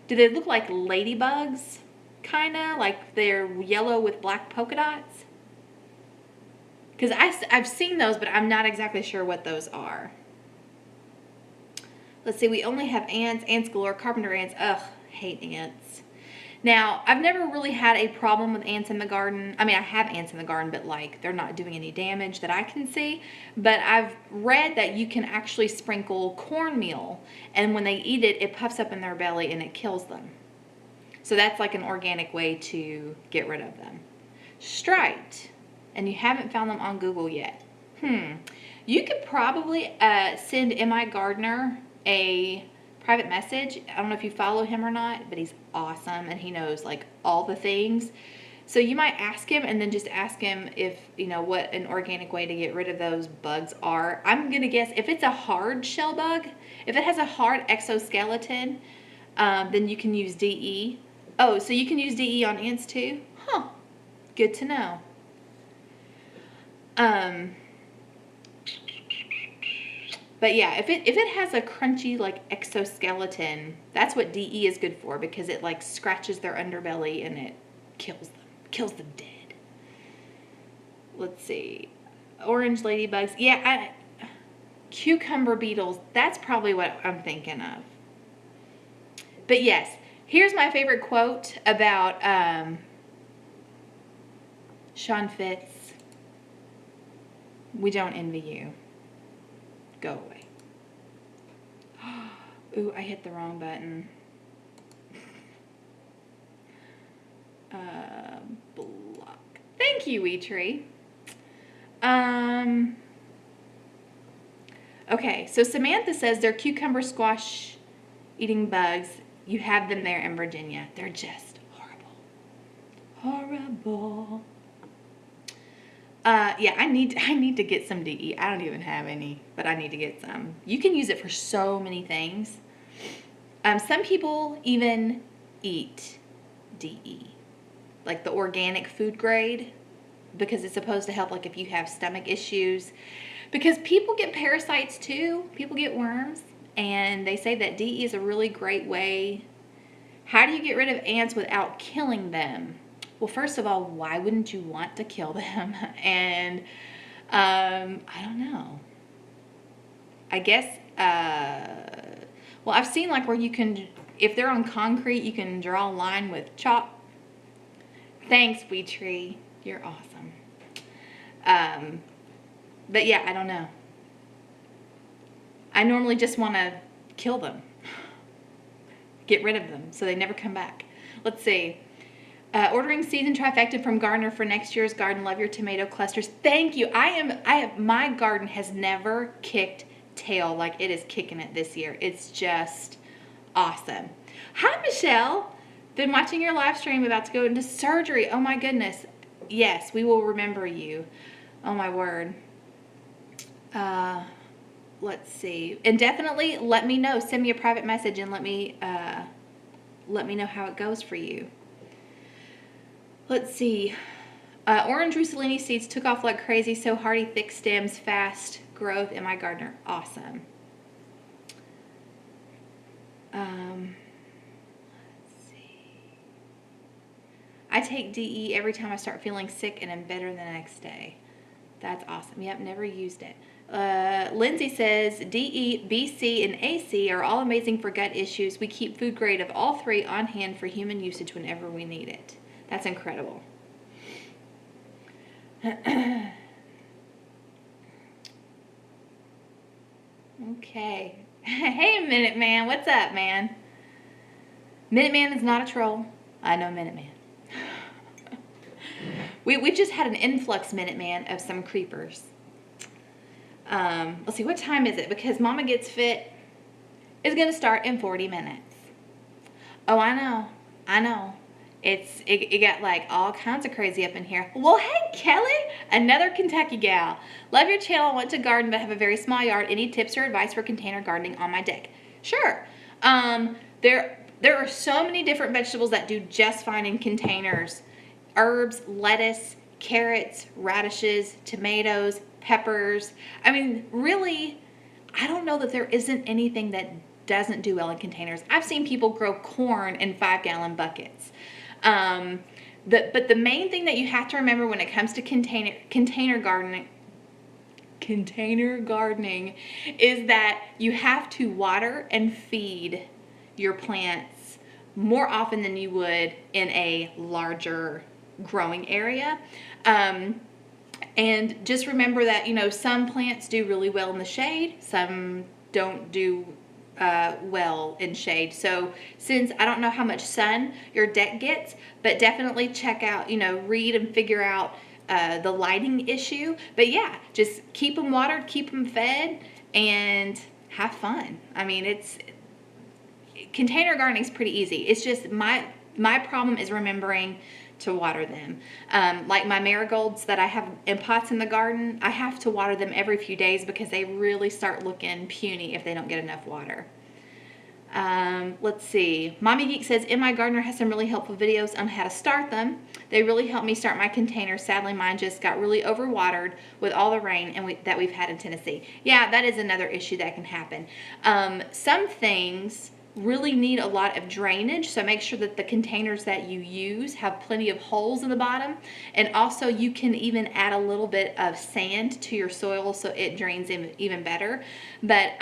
Do they look like ladybugs? Kinda like they're yellow with black polka dots. Because I've seen those, but I'm not exactly sure what those are. Let's see. We only have ants galore, carpenter ants. Ugh, hate ants. Now, I've never really had a problem with ants in the garden. I mean, I have ants in the garden, but like they're not doing any damage that I can see. But I've read that you can actually sprinkle cornmeal, and when they eat it, it puffs up in their belly and it kills them. So that's like an organic way to get rid of them. Striped, and you haven't found them on Google yet. You could probably send M.I. Gardner a private message. I don't know if you follow him or not, but he's awesome and he knows like all the things. So you might ask him and then just ask him if, you know, what an organic way to get rid of those bugs are. I'm going to guess if it's a hard shell bug, if it has a hard exoskeleton, then you can use DE. Oh, so you can use DE on ants too? Huh. Good to know. But yeah, if it has a crunchy like exoskeleton, that's what DE is good for, because it like scratches their underbelly and it kills them dead. Let's see. Orange ladybugs. Yeah, cucumber beetles. That's probably what I'm thinking of. But yes, here's my favorite quote about Sean Fitz. We don't envy you. Go away. Ooh, I hit the wrong button. Block. Thank you, WeTree. Okay, so Samantha says they're cucumber squash eating bugs. You have them there in Virginia. They're just horrible. Horrible. Yeah, I need to get some DE. I don't even have any, but I need to get some. You can use it for so many things. Some people even eat DE, like the organic food grade, because it's supposed to help, like if you have stomach issues. Because people get parasites too. People get worms, and they say that DE is a really great way. How do you get rid of ants without killing them? Well, first of all, why wouldn't you want to kill them? And I don't know. I guess, well, I've seen like where you can, if they're on concrete, you can draw a line with chalk. Thanks, WeTree. You're awesome. But yeah, I don't know. I normally just want to kill them. Get rid of them so they never come back. Let's see. Ordering seeds and trifecta from Gardener for next year's garden. Love your tomato clusters. Thank you. My garden has never kicked tail like it is kicking it this year. It's just awesome. Hi, Michelle. Been watching your live stream, about to go into surgery. Oh my goodness. Yes, we will remember you. Oh my word. Let's see. And definitely let me know. Send me a private message and let me know how it goes for you. Let's see. Orange Rossellini seeds took off like crazy. So hardy, thick stems, fast growth in my gardener. Awesome. Let's see. I take DE every time I start feeling sick and I'm better the next day. That's awesome. Yep, never used it. Lindsay says DE, BC, and AC are all amazing for gut issues. We keep food grade of all three on hand for human usage whenever we need it. That's incredible. Okay. Hey, Minuteman. What's up, man? Minuteman is not a troll. I know Minuteman. We just had an influx, Minuteman, of some creepers. Let's see, what time is it? Because Mama Gets Fit is going to start in 40 minutes. Oh, I know. It got like all kinds of crazy up in here. Well, hey, Kelly, another Kentucky gal. Love your channel. I want to garden but have a very small yard. Any tips or advice for container gardening on my deck? Sure. There are so many different vegetables that do just fine in containers. Herbs, lettuce, carrots, radishes, tomatoes, peppers. I mean, really, I don't know that there isn't anything that doesn't do well in containers. I've seen people grow corn in 5-gallon buckets. But the main thing that you have to remember when it comes to container gardening is that you have to water and feed your plants more often than you would in a larger growing area. And just remember that, some plants do really well in the shade, some don't do well in shade. So since I don't know how much sun your deck gets, but definitely check out, read and figure out the lighting issue. But yeah, just keep them watered, keep them fed, and have fun. I mean, container gardening is pretty easy. It's just my problem is remembering to water them. Like my marigolds that I have in pots in the garden, I have to water them every few days because they really start looking puny if they don't get enough water. Let's see. Mommy Geek says, In My Gardener has some really helpful videos on how to start them. They really helped me start my container. Sadly, mine just got really overwatered with all the rain that we've had in Tennessee. Yeah, that is another issue that can happen. Some things really need a lot of drainage, so make sure that the containers that you use have plenty of holes in the bottom. And also you can even add a little bit of sand to your soil so it drains even better. But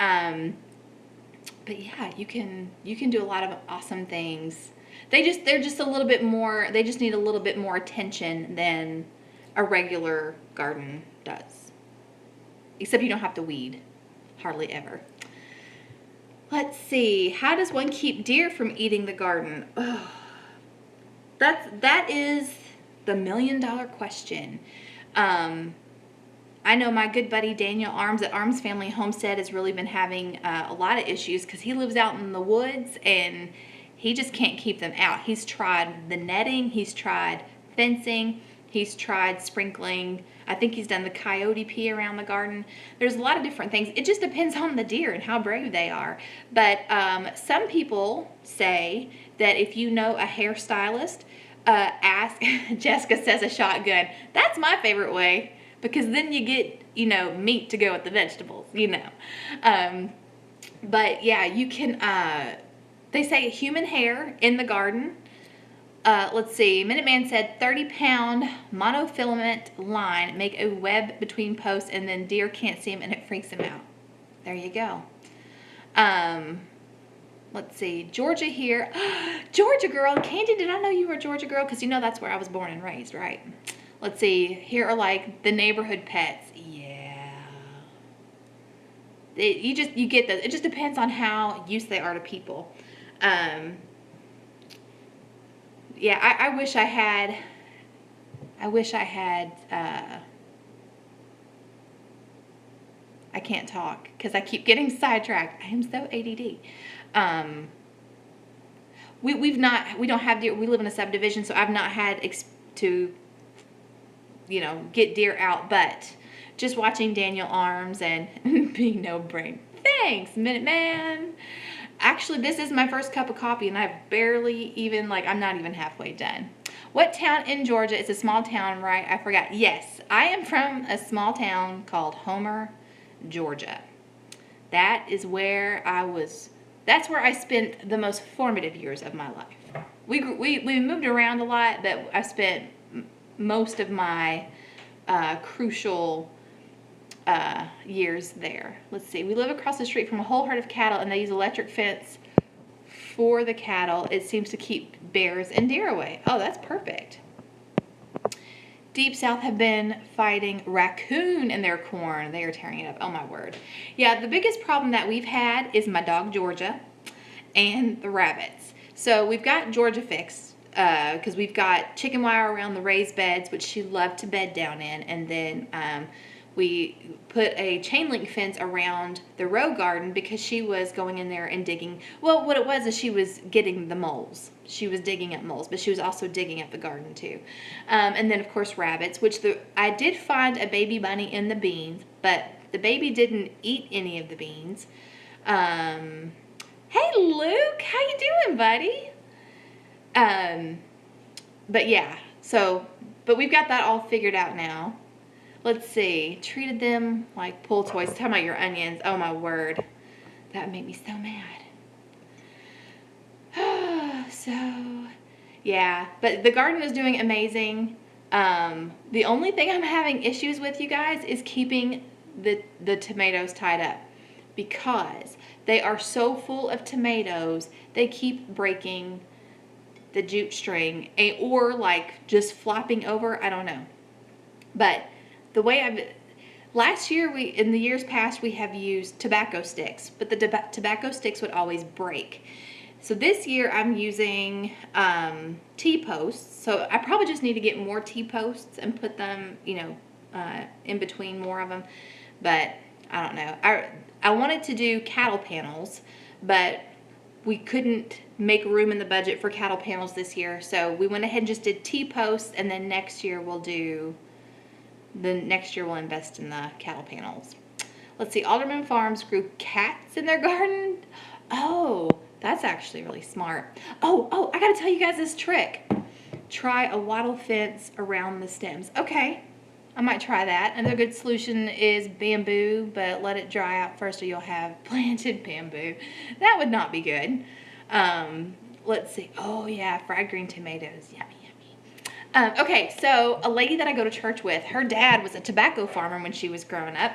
yeah, you can do a lot of awesome things. They're just a little bit more, they just need a little bit more attention than a regular garden does. Except you don't have to weed, hardly ever. Let's see, how does one keep deer from eating the garden? Oh, that is the $1,000,000 question. I know my good buddy Daniel Arms at Arms Family Homestead has really been having a lot of issues because he lives out in the woods and he just can't keep them out. He's tried the netting, he's tried fencing, he's tried sprinkling. I think he's done the coyote pee around the garden. There's a lot of different things. It just depends on the deer and how brave they are. But some people say that if you know a hairstylist, ask, Jessica says a shotgun. That's my favorite way because then you get, you know, meat to go with the vegetables, you know. But yeah, you can, they say human hair in the garden. Let's see, Minuteman said 30-pound monofilament line, make a web between posts and then deer can't see them and it freaks them out. There you go. Let's see, Georgia here. Georgia girl, Candy, did I know you were a Georgia girl? Because you know that's where I was born and raised, right? Let's see, here are like the neighborhood pets. Yeah. You get those. It just depends on how used they are to people. Yeah, I wish I had, I can't talk because I keep getting sidetracked. I am so ADD. We don't have deer. We live in a subdivision, so I've not had to, you know, get deer out, but just watching Daniel Arms and being no brain. Thanks, Minuteman. Actually, this is my first cup of coffee, and I've barely even, like, I'm not even halfway done. What town in Georgia? It's a small town, right? I forgot. Yes, I am from a small town called Homer, Georgia. That is where that's where I spent the most formative years of my life. We moved around a lot, but I spent most of my crucial years there. Let's see. We live across the street from a whole herd of cattle, and they use electric fence for the cattle. It seems to keep bears and deer away. Oh, that's perfect. Deep South have been fighting raccoon in their corn. They are tearing it up. Oh, my word. Yeah, the biggest problem that we've had is my dog, Georgia, and the rabbits. So we've got Georgia fixed because we've got chicken wire around the raised beds, which she loved to bed down in, and then we put a chain link fence around the row garden because she was going in there and digging. Well, what it was is she was getting the moles. She was digging up moles, but she was also digging up the garden too. And then, of course, rabbits, which I did find a baby bunny in the beans, but the baby didn't eat any of the beans. Hey, Luke, how you doing, buddy? But yeah, but we've got that all figured out now. Let's see. Treated them like pool toys. Talking about your onions. Oh, my word. That made me so mad. So, yeah. But the garden is doing amazing. The only thing I'm having issues with, you guys, is keeping the tomatoes tied up. Because they are so full of tomatoes, they keep breaking the jute string. Or, like, just flopping over. I don't know. But the way last year, in the years past, we have used tobacco sticks, but the tobacco sticks would always break. So this year I'm using T-posts. So I probably just need to get more T-posts and put them, you know, in between more of them. But I don't know. I wanted to do cattle panels, but we couldn't make room in the budget for cattle panels this year. So we went ahead and just did T-posts, and then next year we'll invest in the cattle panels. Let's see, Alderman Farms grew cats in their garden. Oh, that's actually really smart. Oh, I gotta tell you guys this trick. Try a wattle fence around the stems. Okay, I might try that. Another good solution is bamboo, but let it dry out first or you'll have planted bamboo. That would not be good. Let's see. Oh yeah, fried green tomatoes. Yummy, yummy. Okay, so a lady that I go to church with, her dad was a tobacco farmer when she was growing up,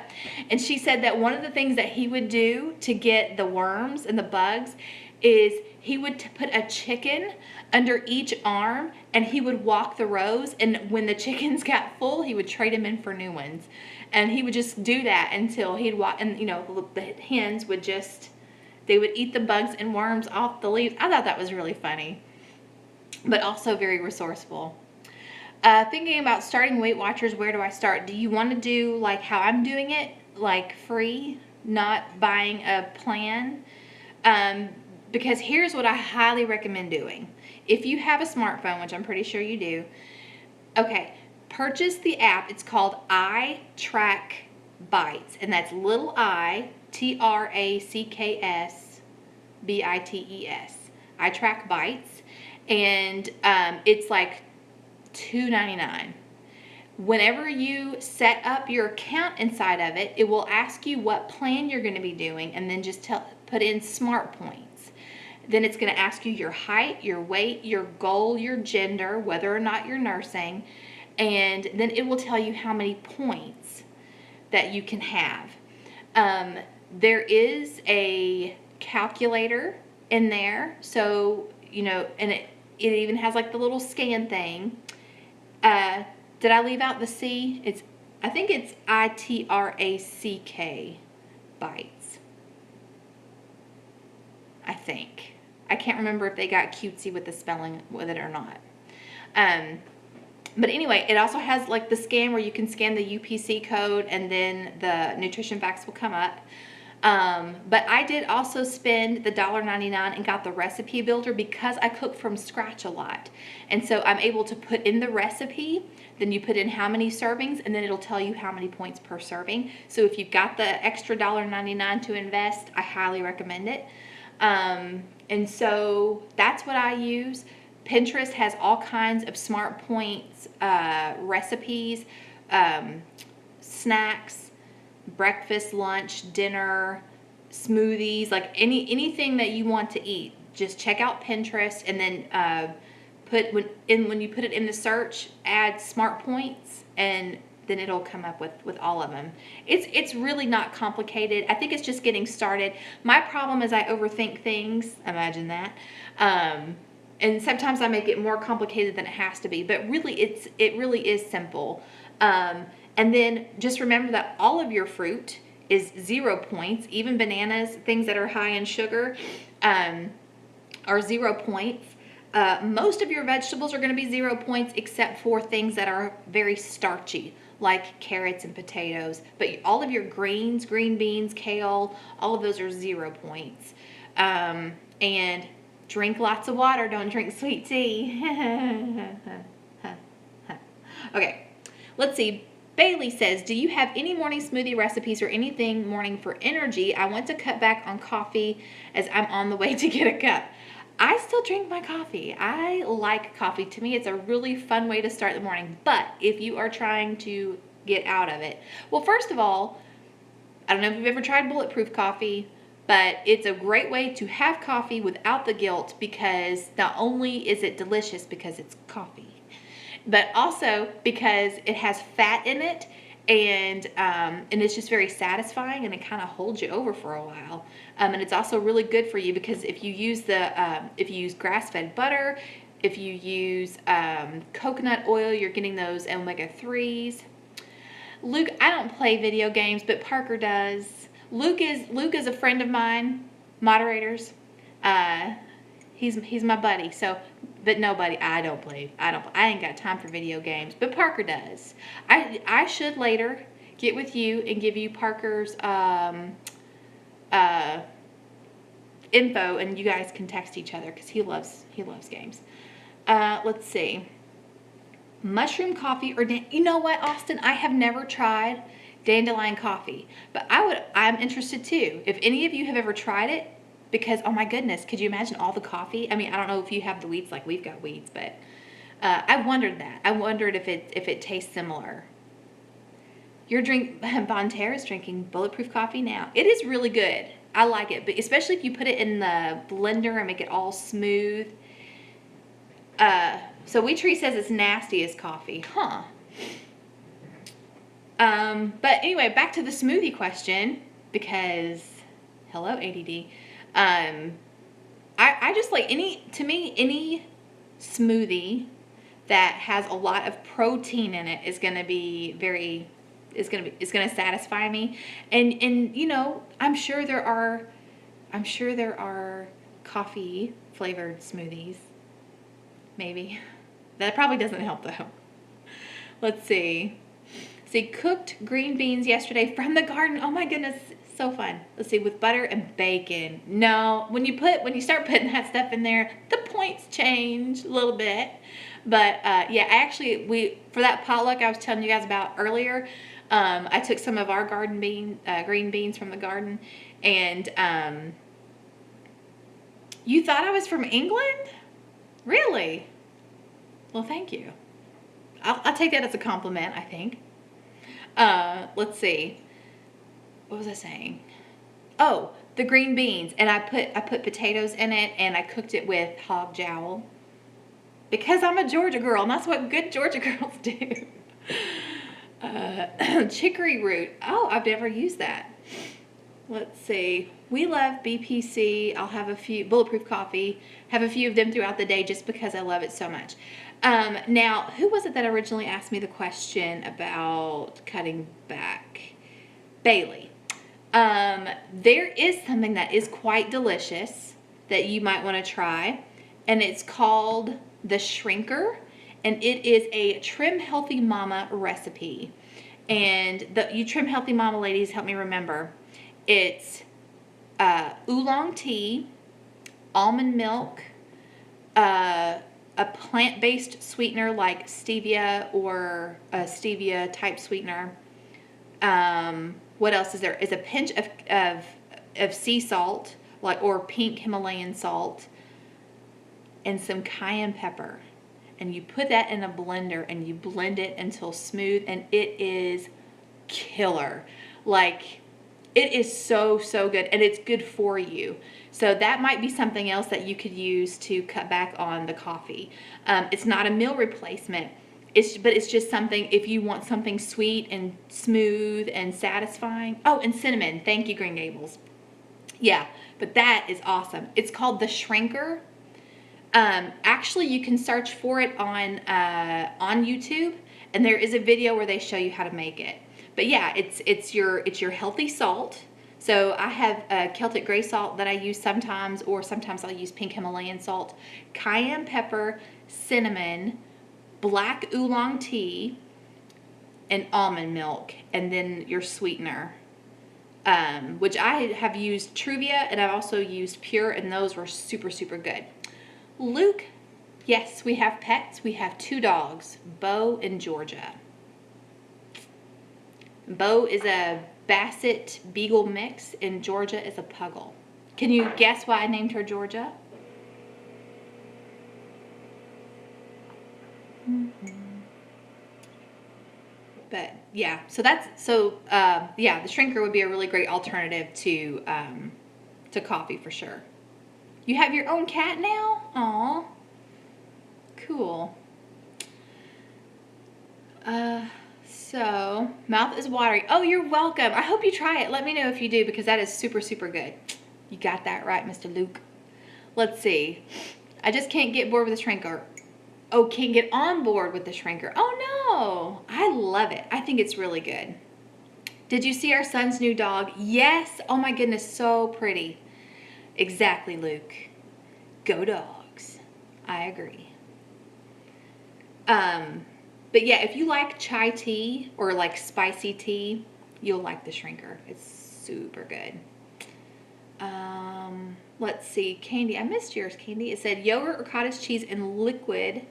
and she said that one of the things that he would do to get the worms and the bugs is he would put a chicken under each arm, and he would walk the rows, and when the chickens got full, he would trade them in for new ones. And he would just do that until he'd walk, and the hens would just, they would eat the bugs and worms off the leaves. I thought that was really funny, but also very resourceful. Thinking about starting Weight Watchers, where do I start? Do you want to do like how I'm doing it, like free, not buying a plan? Because here's what I highly recommend doing. If you have a smartphone, which I'm pretty sure you do, okay, purchase the app. It's called I Track Bites, and that's little I, TRACKS, BITES. I Track Bites, and it's like $2.99. Whenever you set up your account inside of it, it will ask you what plan you're going to be doing, and then just put in smart points. Then it's going to ask you your height, your weight, your goal, your gender, whether or not you're nursing, and then it will tell you how many points that you can have. There is a calculator in there, so, and it even has like the little scan thing. Did I leave out the C? I think it's ITRACK bites. I think. I can't remember if they got cutesy with the spelling with it or not. But anyway, it also has like the scan where you can scan the UPC code and then the nutrition facts will come up. But I did also spend the $1.99 and got the recipe builder because I cook from scratch a lot. And so I'm able to put in the recipe, then you put in how many servings, and then it'll tell you how many points per serving. So if you've got the extra $1.99 to invest, I highly recommend it. And so that's what I use. Pinterest has all kinds of smart points, recipes, snacks, breakfast, lunch, dinner, smoothies, like anything that you want to eat. Just check out Pinterest, and then when you put it in the search, add smart points, and then it'll come up with all of them. It's really not complicated. I think it's just getting started. My problem is I overthink things. Imagine that. And sometimes I make it more complicated than it has to be. But really, it really is simple. And then just remember that all of your fruit is 0 points. Even bananas, things that are high in sugar, are 0 points. Most of your vegetables are going to be 0 points, except for things that are very starchy, like carrots and potatoes. But all of your greens, green beans, kale, all of those are 0 points. And drink lots of water. Don't drink sweet tea. Okay, let's see. Bailey says, do you have any morning smoothie recipes or anything morning for energy? I want to cut back on coffee as I'm on the way to get a cup. I still drink my coffee. I like coffee. To me, it's a really fun way to start the morning. But if you are trying to get out of it, well, first of all, I don't know if you've ever tried bulletproof coffee, but it's a great way to have coffee without the guilt, because not only is it delicious because it's coffee, but also because it has fat in it, and it's just very satisfying, and it kind of holds you over for a while. And it's also really good for you because if you use grass-fed butter, if you use coconut oil, you're getting those omega-3s. Luke, I don't play video games, but Parker does. Luke is a friend of mine, moderators. He's my buddy. So, but nobody. I ain't got time for video games, but Parker does. I should later get with you and give you Parker's info, and you guys can text each other because he loves games. Let's see. Mushroom coffee or you know what, Austin? I have never tried dandelion coffee, but I'm interested too. If any of you have ever tried it, because oh my goodness, could you imagine all the coffee? I mean, I don't know if you have the weeds like we've got weeds, but I wondered that. I wondered if it tastes similar. Bonterra is drinking bulletproof coffee now. It is really good. I like it, but especially if you put it in the blender and make it all smooth. So Wheatree says it's nasty as coffee. Huh. But anyway, back to the smoothie question, because, hello, ADD. I just like any smoothie that has a lot of protein in it is going to be it's going to satisfy me. And you know, I'm sure there are coffee flavored smoothies. Maybe. That probably doesn't help though. Let's see. See, cooked green beans yesterday from the garden. Oh my goodness, so fun. Let's see, with butter and bacon. No, when you start putting that stuff in there, the points change a little bit. But yeah, for that potluck I was telling you guys about earlier, I took some of our green beans from the garden, and you thought I was from England? Really? Well, thank you. I'll take that as a compliment, I think. Let's see. What was I saying? Oh, the green beans, and I put potatoes in it, and I cooked it with hog jowl, because I'm a Georgia girl, and that's what good Georgia girls do. Chicory root. Oh, I've never used that. Let's see. We love BPC. I'll have a few bulletproof coffee. Have a few of them throughout the day just because I love it so much. Now, who was it that originally asked me the question about cutting back? Bailey. There is something that is quite delicious that you might want to try, and it's called the Shrinker, and it is a Trim Healthy Mama recipe. And you Trim Healthy Mama ladies, help me remember. It's oolong tea, almond milk, a plant-based sweetener like stevia or a stevia type sweetener. What else is there? Is a pinch of sea salt, or pink Himalayan salt, and some cayenne pepper. And you put that in a blender and you blend it until smooth, and it is killer. Like, it is so good, and it's good for you. So that might be something else that you could use to cut back on the coffee. It's not a meal replacement. But it's just something if you want something sweet and smooth and satisfying. Oh, and cinnamon. Thank you, Green Gables. Yeah, but that is awesome. It's called the Shrinker. Actually, you can search for it on YouTube, and there is a video where they show you how to make it. But yeah, it's your healthy salt. So I have Celtic gray salt that I use sometimes, or sometimes I'll use pink Himalayan salt, cayenne pepper, cinnamon, black oolong tea, and almond milk, and then your sweetener, which I have used Truvia, and I've also used Pure, and those were super good. Luke, yes, we have pets. We have 2 dogs, Bo and Georgia. Bo is a Basset Beagle mix, and Georgia is a Puggle. Can you guess why I named her Georgia? But yeah, yeah, the Shrinker would be a really great alternative to coffee for sure. You have your own cat now? Aw, cool. So mouth is watering. Oh, you're welcome. I hope you try it. Let me know if you do, because that is super good. You got that right, Mr. Luke. Let's see. I just can't get bored with the Shrinker. Oh, can't get on board with the Shrinker. Oh no, I love it. I think it's really good. Did you see our son's new dog? Yes. Oh my goodness, so pretty. Exactly, Luke. Go dogs. I agree. But yeah, if you like chai tea or like spicy tea, you'll like the Shrinker. It's super good. Let's see, Candy. I missed yours, Candy. It said yogurt or cottage cheese and liquid,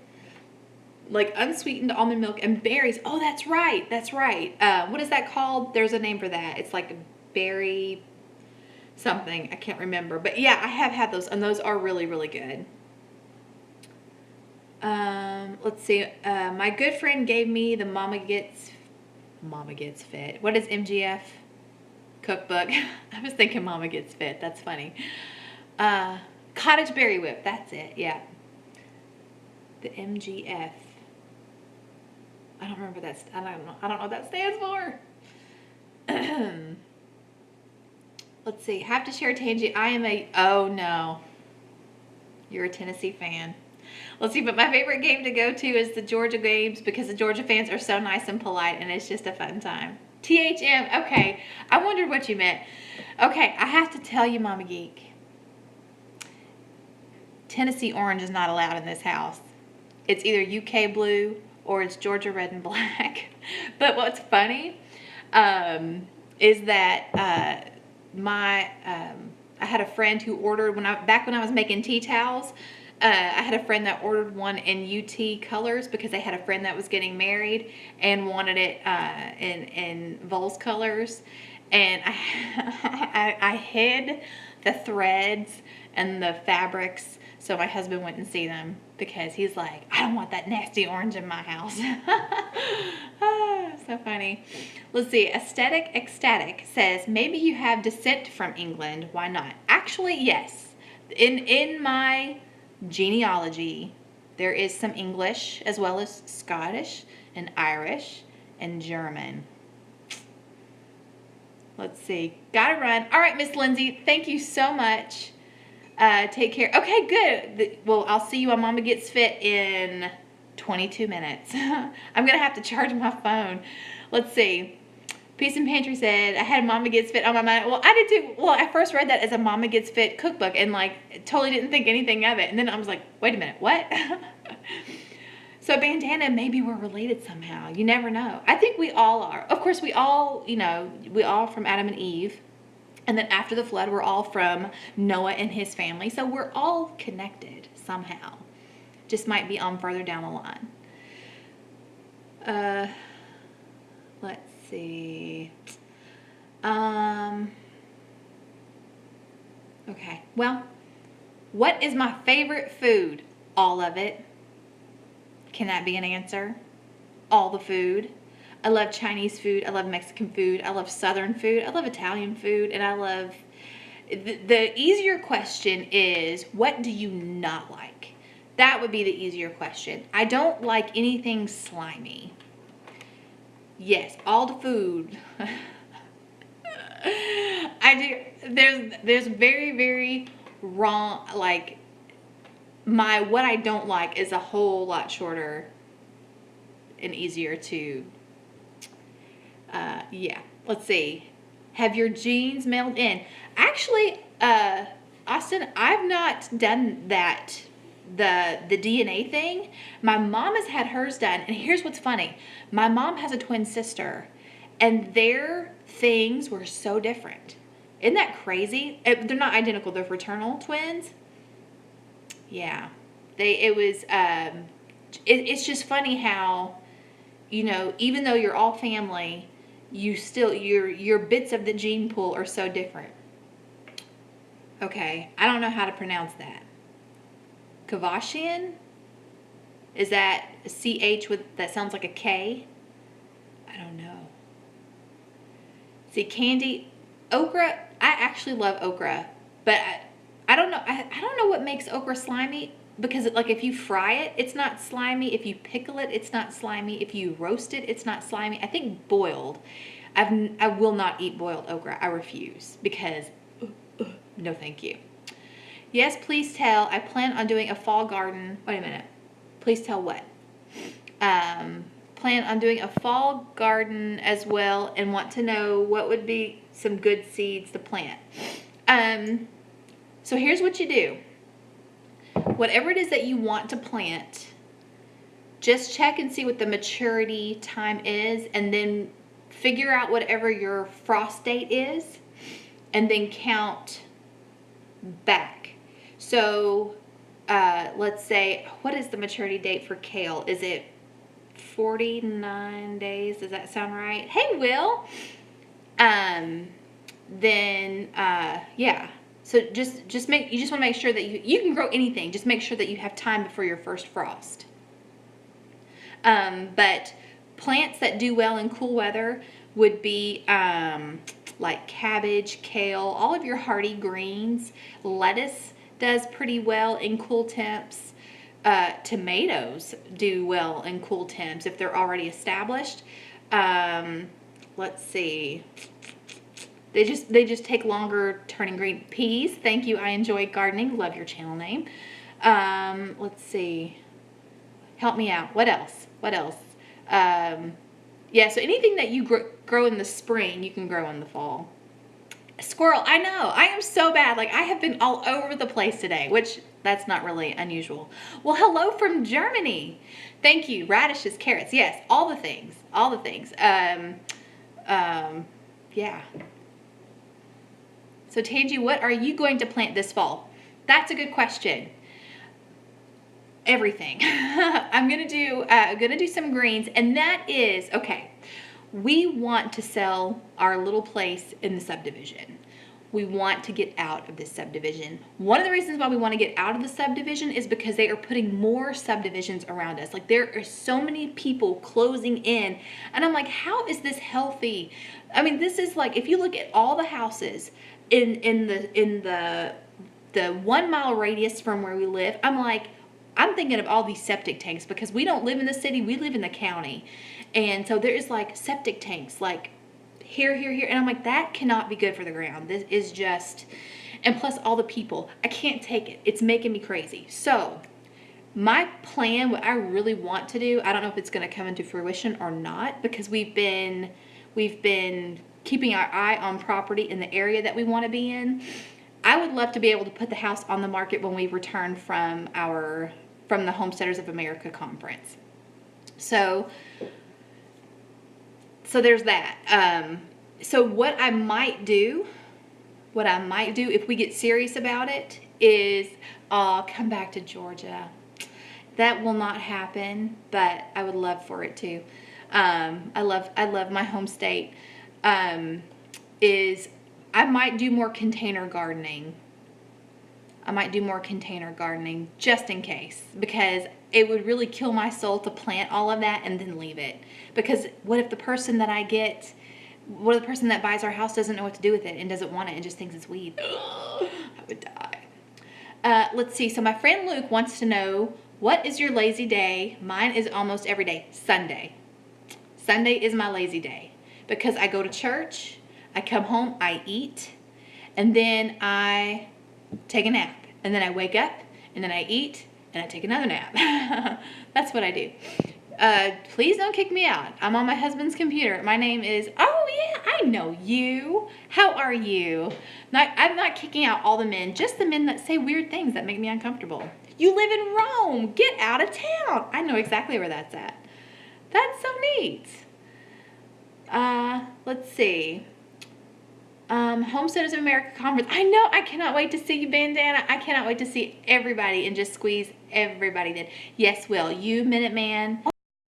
like unsweetened almond milk and berries. Oh, that's right. That's right. What is that called? There's a name for that. It's like a berry something. I can't remember. But yeah, I have had those, and those are really good. Let's see. My good friend gave me the Mama Gets Fit. What is MGF cookbook. I was thinking Mama Gets Fit. That's funny. Cottage Berry Whip. That's it. Yeah. The MGF. I don't remember that. I don't know what that stands for. Let's see. Have to share tangent. Oh no. You're a Tennessee fan. Let's see, but my favorite game to go to is the Georgia games because the Georgia fans are so nice and polite and it's just a fun time. THM. Okay. I wondered what you meant. Okay. I have to tell you, Mama Geek. Tennessee orange is not allowed in this house. It's either UK blue or it's Georgia red and black. But what's funny is that I had a friend who ordered back when I was making tea towels. I had a friend that ordered one in UT colors because they had a friend that was getting married and wanted it in Vols colors. And I hid the threads and the fabrics so my husband wouldn't see them because he's like, I don't want that nasty orange in my house. So funny. Let's see. Aesthetic Ecstatic says, maybe you have descent from England. Why not? Actually, yes. In my genealogy, there is some English as well as Scottish and Irish and German. Let's see. Gotta run. All right, Miss Lindsay. Thank you so much. Take care. Okay, good. Well, I'll see you on Mama Gets Fit in 22 minutes. I'm going to have to charge my phone. Let's see. Peace and Pantry said, I had Mama Gets Fit on my mind. Well, I did too. Well, I first read that as a Mama Gets Fit cookbook and totally didn't think anything of it. And then I was like, wait a minute, what? So Bandana, maybe we're related somehow. You never know. I think we all are. Of course, we all from Adam and Eve. And then after the flood, we're all from Noah and his family. So we're all connected somehow. Just might be on further down the line. Let's see. Okay. Well, what is my favorite food? All of it. Can that be an answer? All the food. I love Chinese food. I love Mexican food. I love Southern food. I love Italian food. And I love... The easier question is, what do you not like? That would be the easier question. I don't like anything slimy. Yes, all the food. I do. There's very, very wrong... what I don't like is a whole lot shorter and easier to... yeah, let's see. Have your genes mailed in? Actually, Austin, I've not done that, the DNA thing. My mom has had hers done, and here's what's funny. My mom has a twin sister, and their things were so different. Isn't that crazy? They're not identical. They're fraternal twins. Yeah. It's just funny how, even though you're all family, your bits of the gene pool are so different. Okay, I don't know how to pronounce that. Kavashian? Is that a CH that sounds like a K? I don't know. See, candy, okra, I actually love okra, but I don't know. I don't know what makes okra slimy. Because if you fry it, it's not slimy. If you pickle it, it's not slimy. If you roast it, it's not slimy. I think boiled. I will not eat boiled okra. I refuse because no thank you. Yes, please tell. I plan on doing a fall garden. Wait a minute. Please tell what? Plan on doing a fall garden as well and want to know what would be some good seeds to plant. So here's what you do. Whatever it is that you want to plant, just check and see what the maturity time is and then figure out whatever your frost date is and then count back. So let's say, what is the maturity date for kale? Is it 49 days? Does that sound right? Hey, Will. Yeah. So you just want to make sure that you can grow anything. Just make sure that you have time before your first frost. But plants that do well in cool weather would be like cabbage, kale, all of your hardy greens. Lettuce does pretty well in cool temps. Tomatoes do well in cool temps if they're already established. Let's see. They just take longer turning green. Peas, thank you. I enjoy gardening. Love your channel name. Let's see. Help me out. What else? Yeah, so anything that you grow in the spring, you can grow in the fall. Squirrel, I know. I am so bad. Like, I have been all over the place today, which that's not really unusual. Well, hello from Germany. Thank you. Radishes, carrots. Yes, all the things. Yeah. So, Tangi, what are you going to plant this fall? That's a good question. Everything. I'm gonna do some greens, and that is okay. We want to sell our little place in the subdivision. We want to get out of this subdivision. One of the reasons why we want to get out of the subdivision is because they are putting more subdivisions around us. Like, there are so many people closing in, and I'm like, how is this healthy? I mean, this is like, if you look at all the houses in the 1 mile radius from where we live, I'm thinking of all these septic tanks, because we don't live in the city, we live in the county. And so there is like septic tanks like here. And I'm like, that cannot be good for the ground. This is just, and plus all the people, I can't take it. It's making me crazy. So my plan, what I really want to do, I don't know if it's going to come into fruition or not, because we've been keeping our eye on property in the area that we want to be in. I would love to be able to put the house on the market when we return from the Homesteaders of America conference. So there's that. So what I might do if we get serious about it is come back to Georgia. That will not happen, but I would love for it to. I love my home state. Is I might do more container gardening. Just in case, because it would really kill my soul to plant all of that and then leave it. Because what if the person that buys our house doesn't know what to do with it and doesn't want it and just thinks it's weed? I would die. Let's see. So my friend Luke wants to know, what is your lazy day? Mine is almost every day. Sunday. Sunday is my lazy day, because I go to church, I come home, I eat, and then I take a nap, and then I wake up, and then I eat, and I take another nap. That's what I do. Please don't kick me out. I'm on my husband's computer. My name is, oh yeah, I know you. How are you? I'm not kicking out all the men, just the men that say weird things that make me uncomfortable. You live in Rome. Get out of town. I know exactly where that's at. That's so neat. Let's see. Homesteaders of America conference. I know. I cannot wait to see you, Bandana. I cannot wait to see everybody and just squeeze everybody in. Yes, Will. You, Minuteman,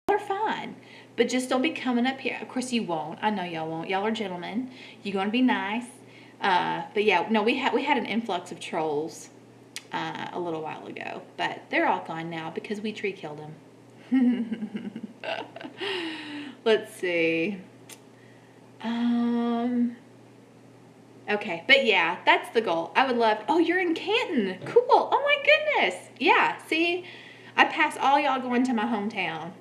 are fine. But just don't be coming up here. Of course you won't. I know y'all won't. Y'all are gentlemen. You're going to be nice. But yeah, no, we had an influx of trolls a little while ago. But they're all gone now because we tree killed them. Let's see. Okay, but yeah, that's the goal. I would love, oh, you're in Canton. Cool. Oh my goodness. Yeah, see, I pass all y'all going to my hometown.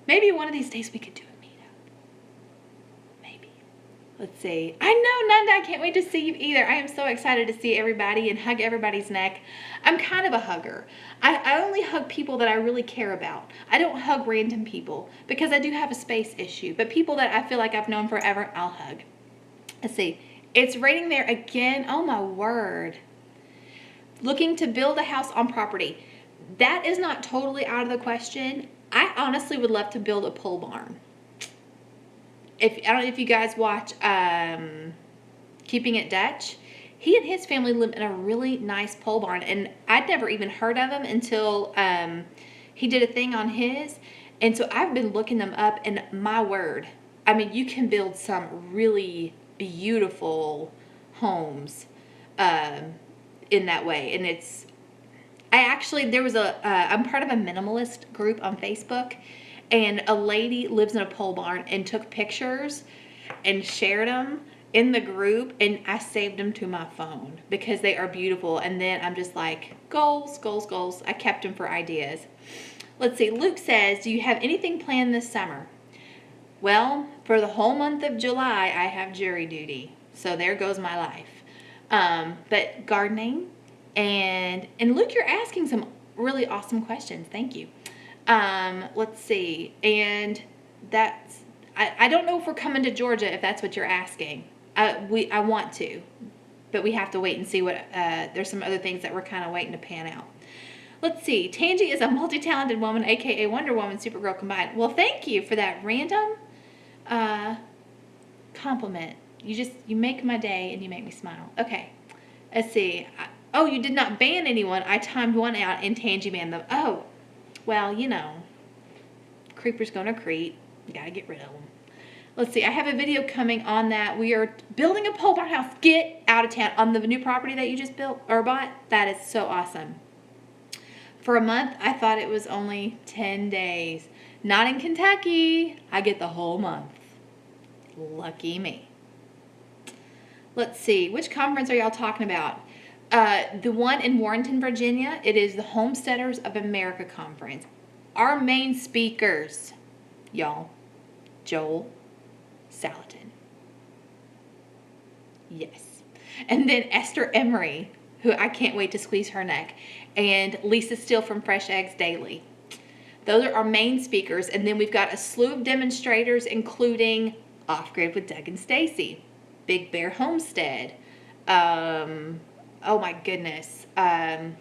Maybe one of these days we could do a meetup. Maybe. Let's see. I know, Nanda, I can't wait to see you either. I am so excited to see everybody and hug everybody's neck. I'm kind of a hugger. I only hug people that I really care about. I don't hug random people because I do have a space issue. But people that I feel like I've known forever, I'll hug. Let's see. It's raining there again. Oh my word. Looking to build a house on property. That is not totally out of the question. I honestly would love to build a pole barn. I don't know if you guys watch Keeping It Dutch. He and his family live in a really nice pole barn, and I'd never even heard of them until he did a thing on his. And so I've been looking them up, and my word, I mean, you can build some really beautiful homes in that way. And I'm part of a minimalist group on Facebook, and a lady lives in a pole barn and took pictures. and shared them in the group, and I saved them to my phone because they are beautiful. And then I'm just like, goals, goals, goals. I kept them for ideas. Let's see. Luke says, do you have anything planned this summer? Well, for the whole month of July, I have jury duty. So there goes my life. But gardening and Luke, you're asking some really awesome questions. Thank you. Let's see. And that's, I don't know if we're coming to Georgia, if that's what you're asking. I want to, but we have to wait and see what, there's some other things that we're kind of waiting to pan out. Let's see. Tangi is a multi-talented woman, aka Wonder Woman, Supergirl combined. Well, thank you for that random compliment. You make my day and you make me smile. Okay. Let's see. Oh, you did not ban anyone. I timed one out and Tangi banned them. Oh, well, you know, creepers gonna creep. You gotta get rid of them. Let's see. I have a video coming on that. We are building a pole barn house. Get out of town on the new property that you just built or bought. That is so awesome. For a month, I thought it was only 10 days. Not in Kentucky. I get the whole month. Lucky me. Let's see. Which conference are y'all talking about? The one in Warrenton, Virginia. It is the Homesteaders of America conference. Our main speakers, y'all, Joel Salatin. Yes. And then Esther Emery, who I can't wait to squeeze her neck. And Lisa Steele from Fresh Eggs Daily. Those are our main speakers. And then we've got a slew of demonstrators, including Off Grid with Doug and Stacy, Big Bear Homestead. Oh my goodness. There's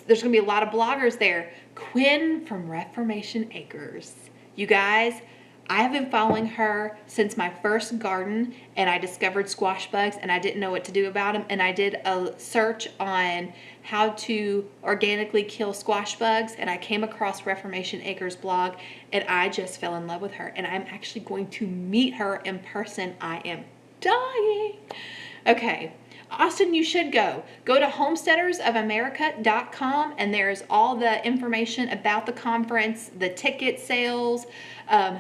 going to be a lot of bloggers there. Quinn from Reformation Acres. You guys, I have been following her since my first garden, and I discovered squash bugs and I didn't know what to do about them. And I did a search on how to organically kill squash bugs, and I came across Reformation Acres blog, and I just fell in love with her. And I'm actually going to meet her in person. I am dying. Okay. Austin, you should go. Go to homesteadersofamerica.com, and there's all the information about the conference, the ticket sales,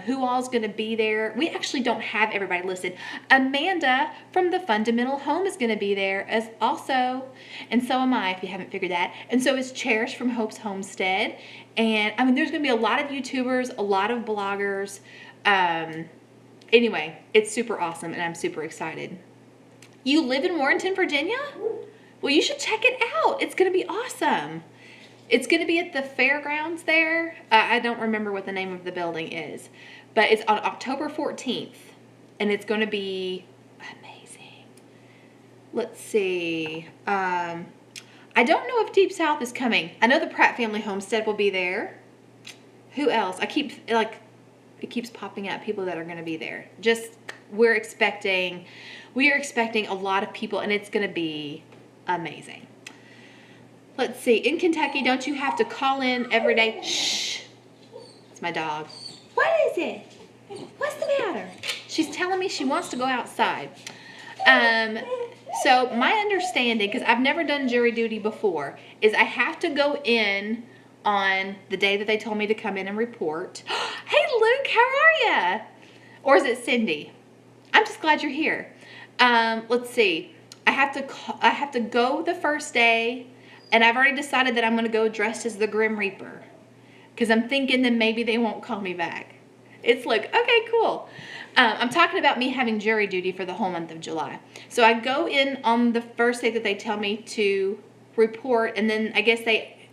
who all's going to be there. We actually don't have everybody listed. Amanda from the Fundamental Home is going to be there as also, and so am I, if you haven't figured that. And so is Cherish from Hope's Homestead. And I mean, there's going to be a lot of YouTubers, a lot of bloggers. Anyway, it's super awesome, and I'm super excited. You live in Warrenton, Virginia? Well, you should check it out. It's going to be awesome. It's going to be at the fairgrounds there. I don't remember what the name of the building is, but it's on October 14th, and it's going to be amazing. Let's see. I don't know if Deep South is coming. I know the Pratt Family Homestead will be there. Who else? It keeps popping up people that are going to be there. We are expecting a lot of people, and it's going to be amazing. Let's see. In Kentucky, don't you have to call in every day? Shh. It's my dog. What is it? What's the matter? She's telling me she wants to go outside. So my understanding, because I've never done jury duty before, is I have to go in on the day that they told me to come in and report. Hey, Luke, how are ya? Or is it Cindy? I'm just glad you're here. Let's see. I have to go the first day, and I've already decided that I'm going to go dressed as the Grim Reaper, because I'm thinking that maybe they won't call me back. It's like, okay, cool. I'm talking about me having jury duty for the whole month of July. So I go in on the first day that they tell me to report, and then I guess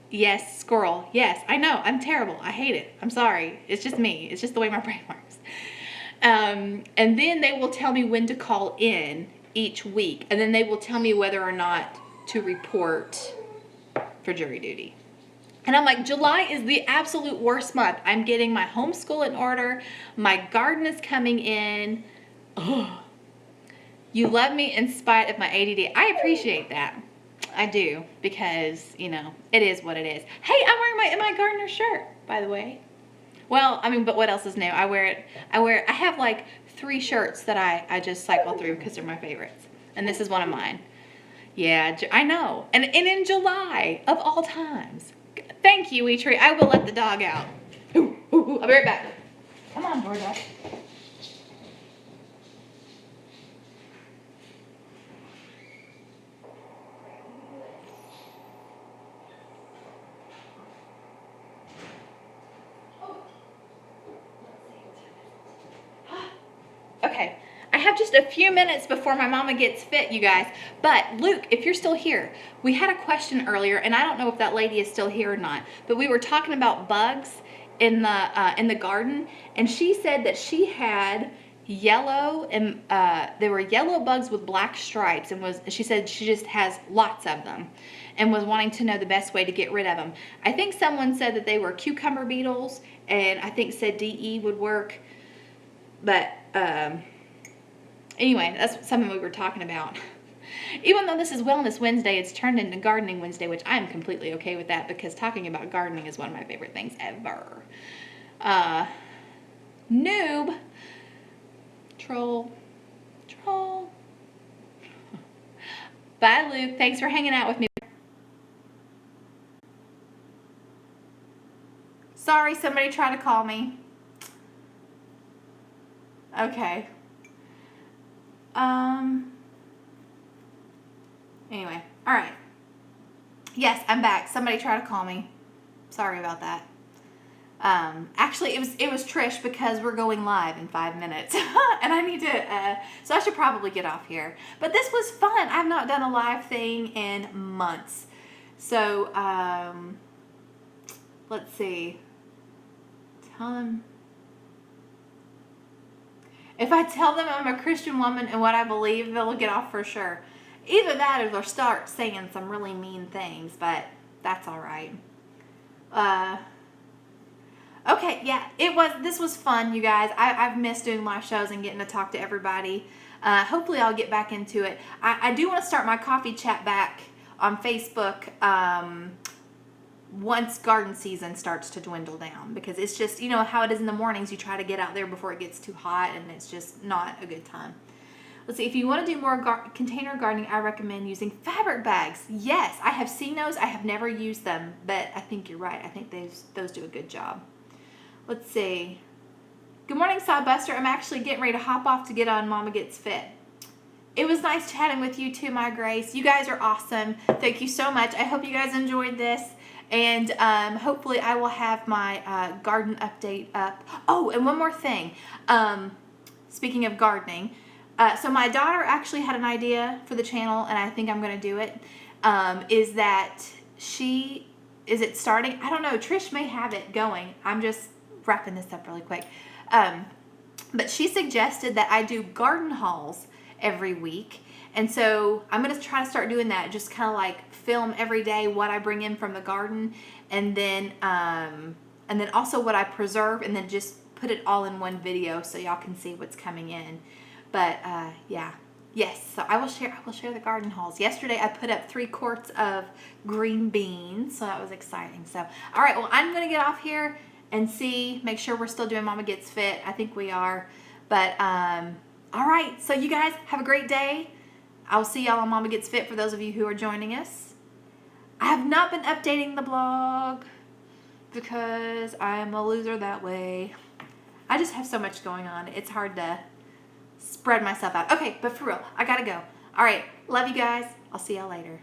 yes, squirrel. Yes, I know. I'm terrible. I hate it. I'm sorry. It's just me. It's just the way my brain works. And then they will tell me when to call in each week. And then they will tell me whether or not to report for jury duty. And I'm like, July is the absolute worst month. I'm getting my homeschool in order. My garden is coming in. Oh, you love me in spite of my ADD. I appreciate that. I do, because, it is what it is. Hey, I'm wearing my gardener shirt, by the way. Well, I mean, but what else is new? I have like 3 shirts that I just cycle through because they're my favorites. And this is one of mine. Yeah, I know. And in July, of all times. Thank you, Eatree. I will let the dog out. I'll be right back. Come on, Georgia. have just a few minutes before my mama gets fit, you guys. But Luke, if you're still here, we had a question earlier, and I don't know if that lady is still here or not, but we were talking about bugs in the garden, and she said that she had yellow, and there were yellow bugs with black stripes, and she said she just has lots of them and was wanting to know the best way to get rid of them. I think someone said that they were cucumber beetles, and I think said DE would work. But anyway, that's something we were talking about. Even though this is Wellness Wednesday, it's turned into Gardening Wednesday, which I'm completely okay with that because talking about gardening is one of my favorite things ever. Noob. Troll. Bye, Luke. Thanks for hanging out with me. Sorry, somebody tried to call me. Okay. Anyway, all right. Yes, I'm back. Somebody tried to call me. Sorry about that. Actually, it was Trish because we're going live in 5 minutes, and I need to. So I should probably get off here. But this was fun. I've not done a live thing in months. So let's see. Tell them. If I tell them I'm a Christian woman and what I believe, they'll get off for sure. Either that or they'll start saying some really mean things, but that's all right. Okay, yeah, this was fun, you guys. I've missed doing live shows and getting to talk to everybody. Hopefully I'll get back into it. I do want to start my coffee chat back on Facebook once garden season starts to dwindle down, because it's just, you know how it is in the mornings, you try to get out there before it gets too hot, and it's just not a good time. Let's see, if you want to do more container gardening, I recommend using fabric bags. Yes, I have seen those. I have never used them, but I think you're right. I think those do a good job. Let's see. Good morning, Sodbuster. I'm actually getting ready to hop off to get on Mama Gets Fit. It was nice chatting with you too, my Grace. You guys are awesome. Thank you so much. I hope you guys enjoyed this. And hopefully I will have my garden update up. Oh, and one more thing. Speaking of gardening, so my daughter actually had an idea for the channel, and I think I'm going to do it. Is it starting? I don't know. Trish may have it going. I'm just wrapping this up really quick. But she suggested that I do garden hauls every week. And so I'm going to try to start doing that. Just kind of like film every day what I bring in from the garden, and then also what I preserve, and then just put it all in one video so y'all can see what's coming in. But yeah. Yes, so I will share the garden hauls. Yesterday I put up 3 quarts of green beans, so that was exciting. So, all right, well, I'm going to get off here and make sure we're still doing Mama Gets Fit. I think we are. But all right, so you guys have a great day. I'll see y'all on Mama Gets Fit for those of you who are joining us. I have not been updating the blog because I am a loser that way. I just have so much going on. It's hard to spread myself out. Okay, but for real, I gotta go. All right, love you guys. I'll see y'all later.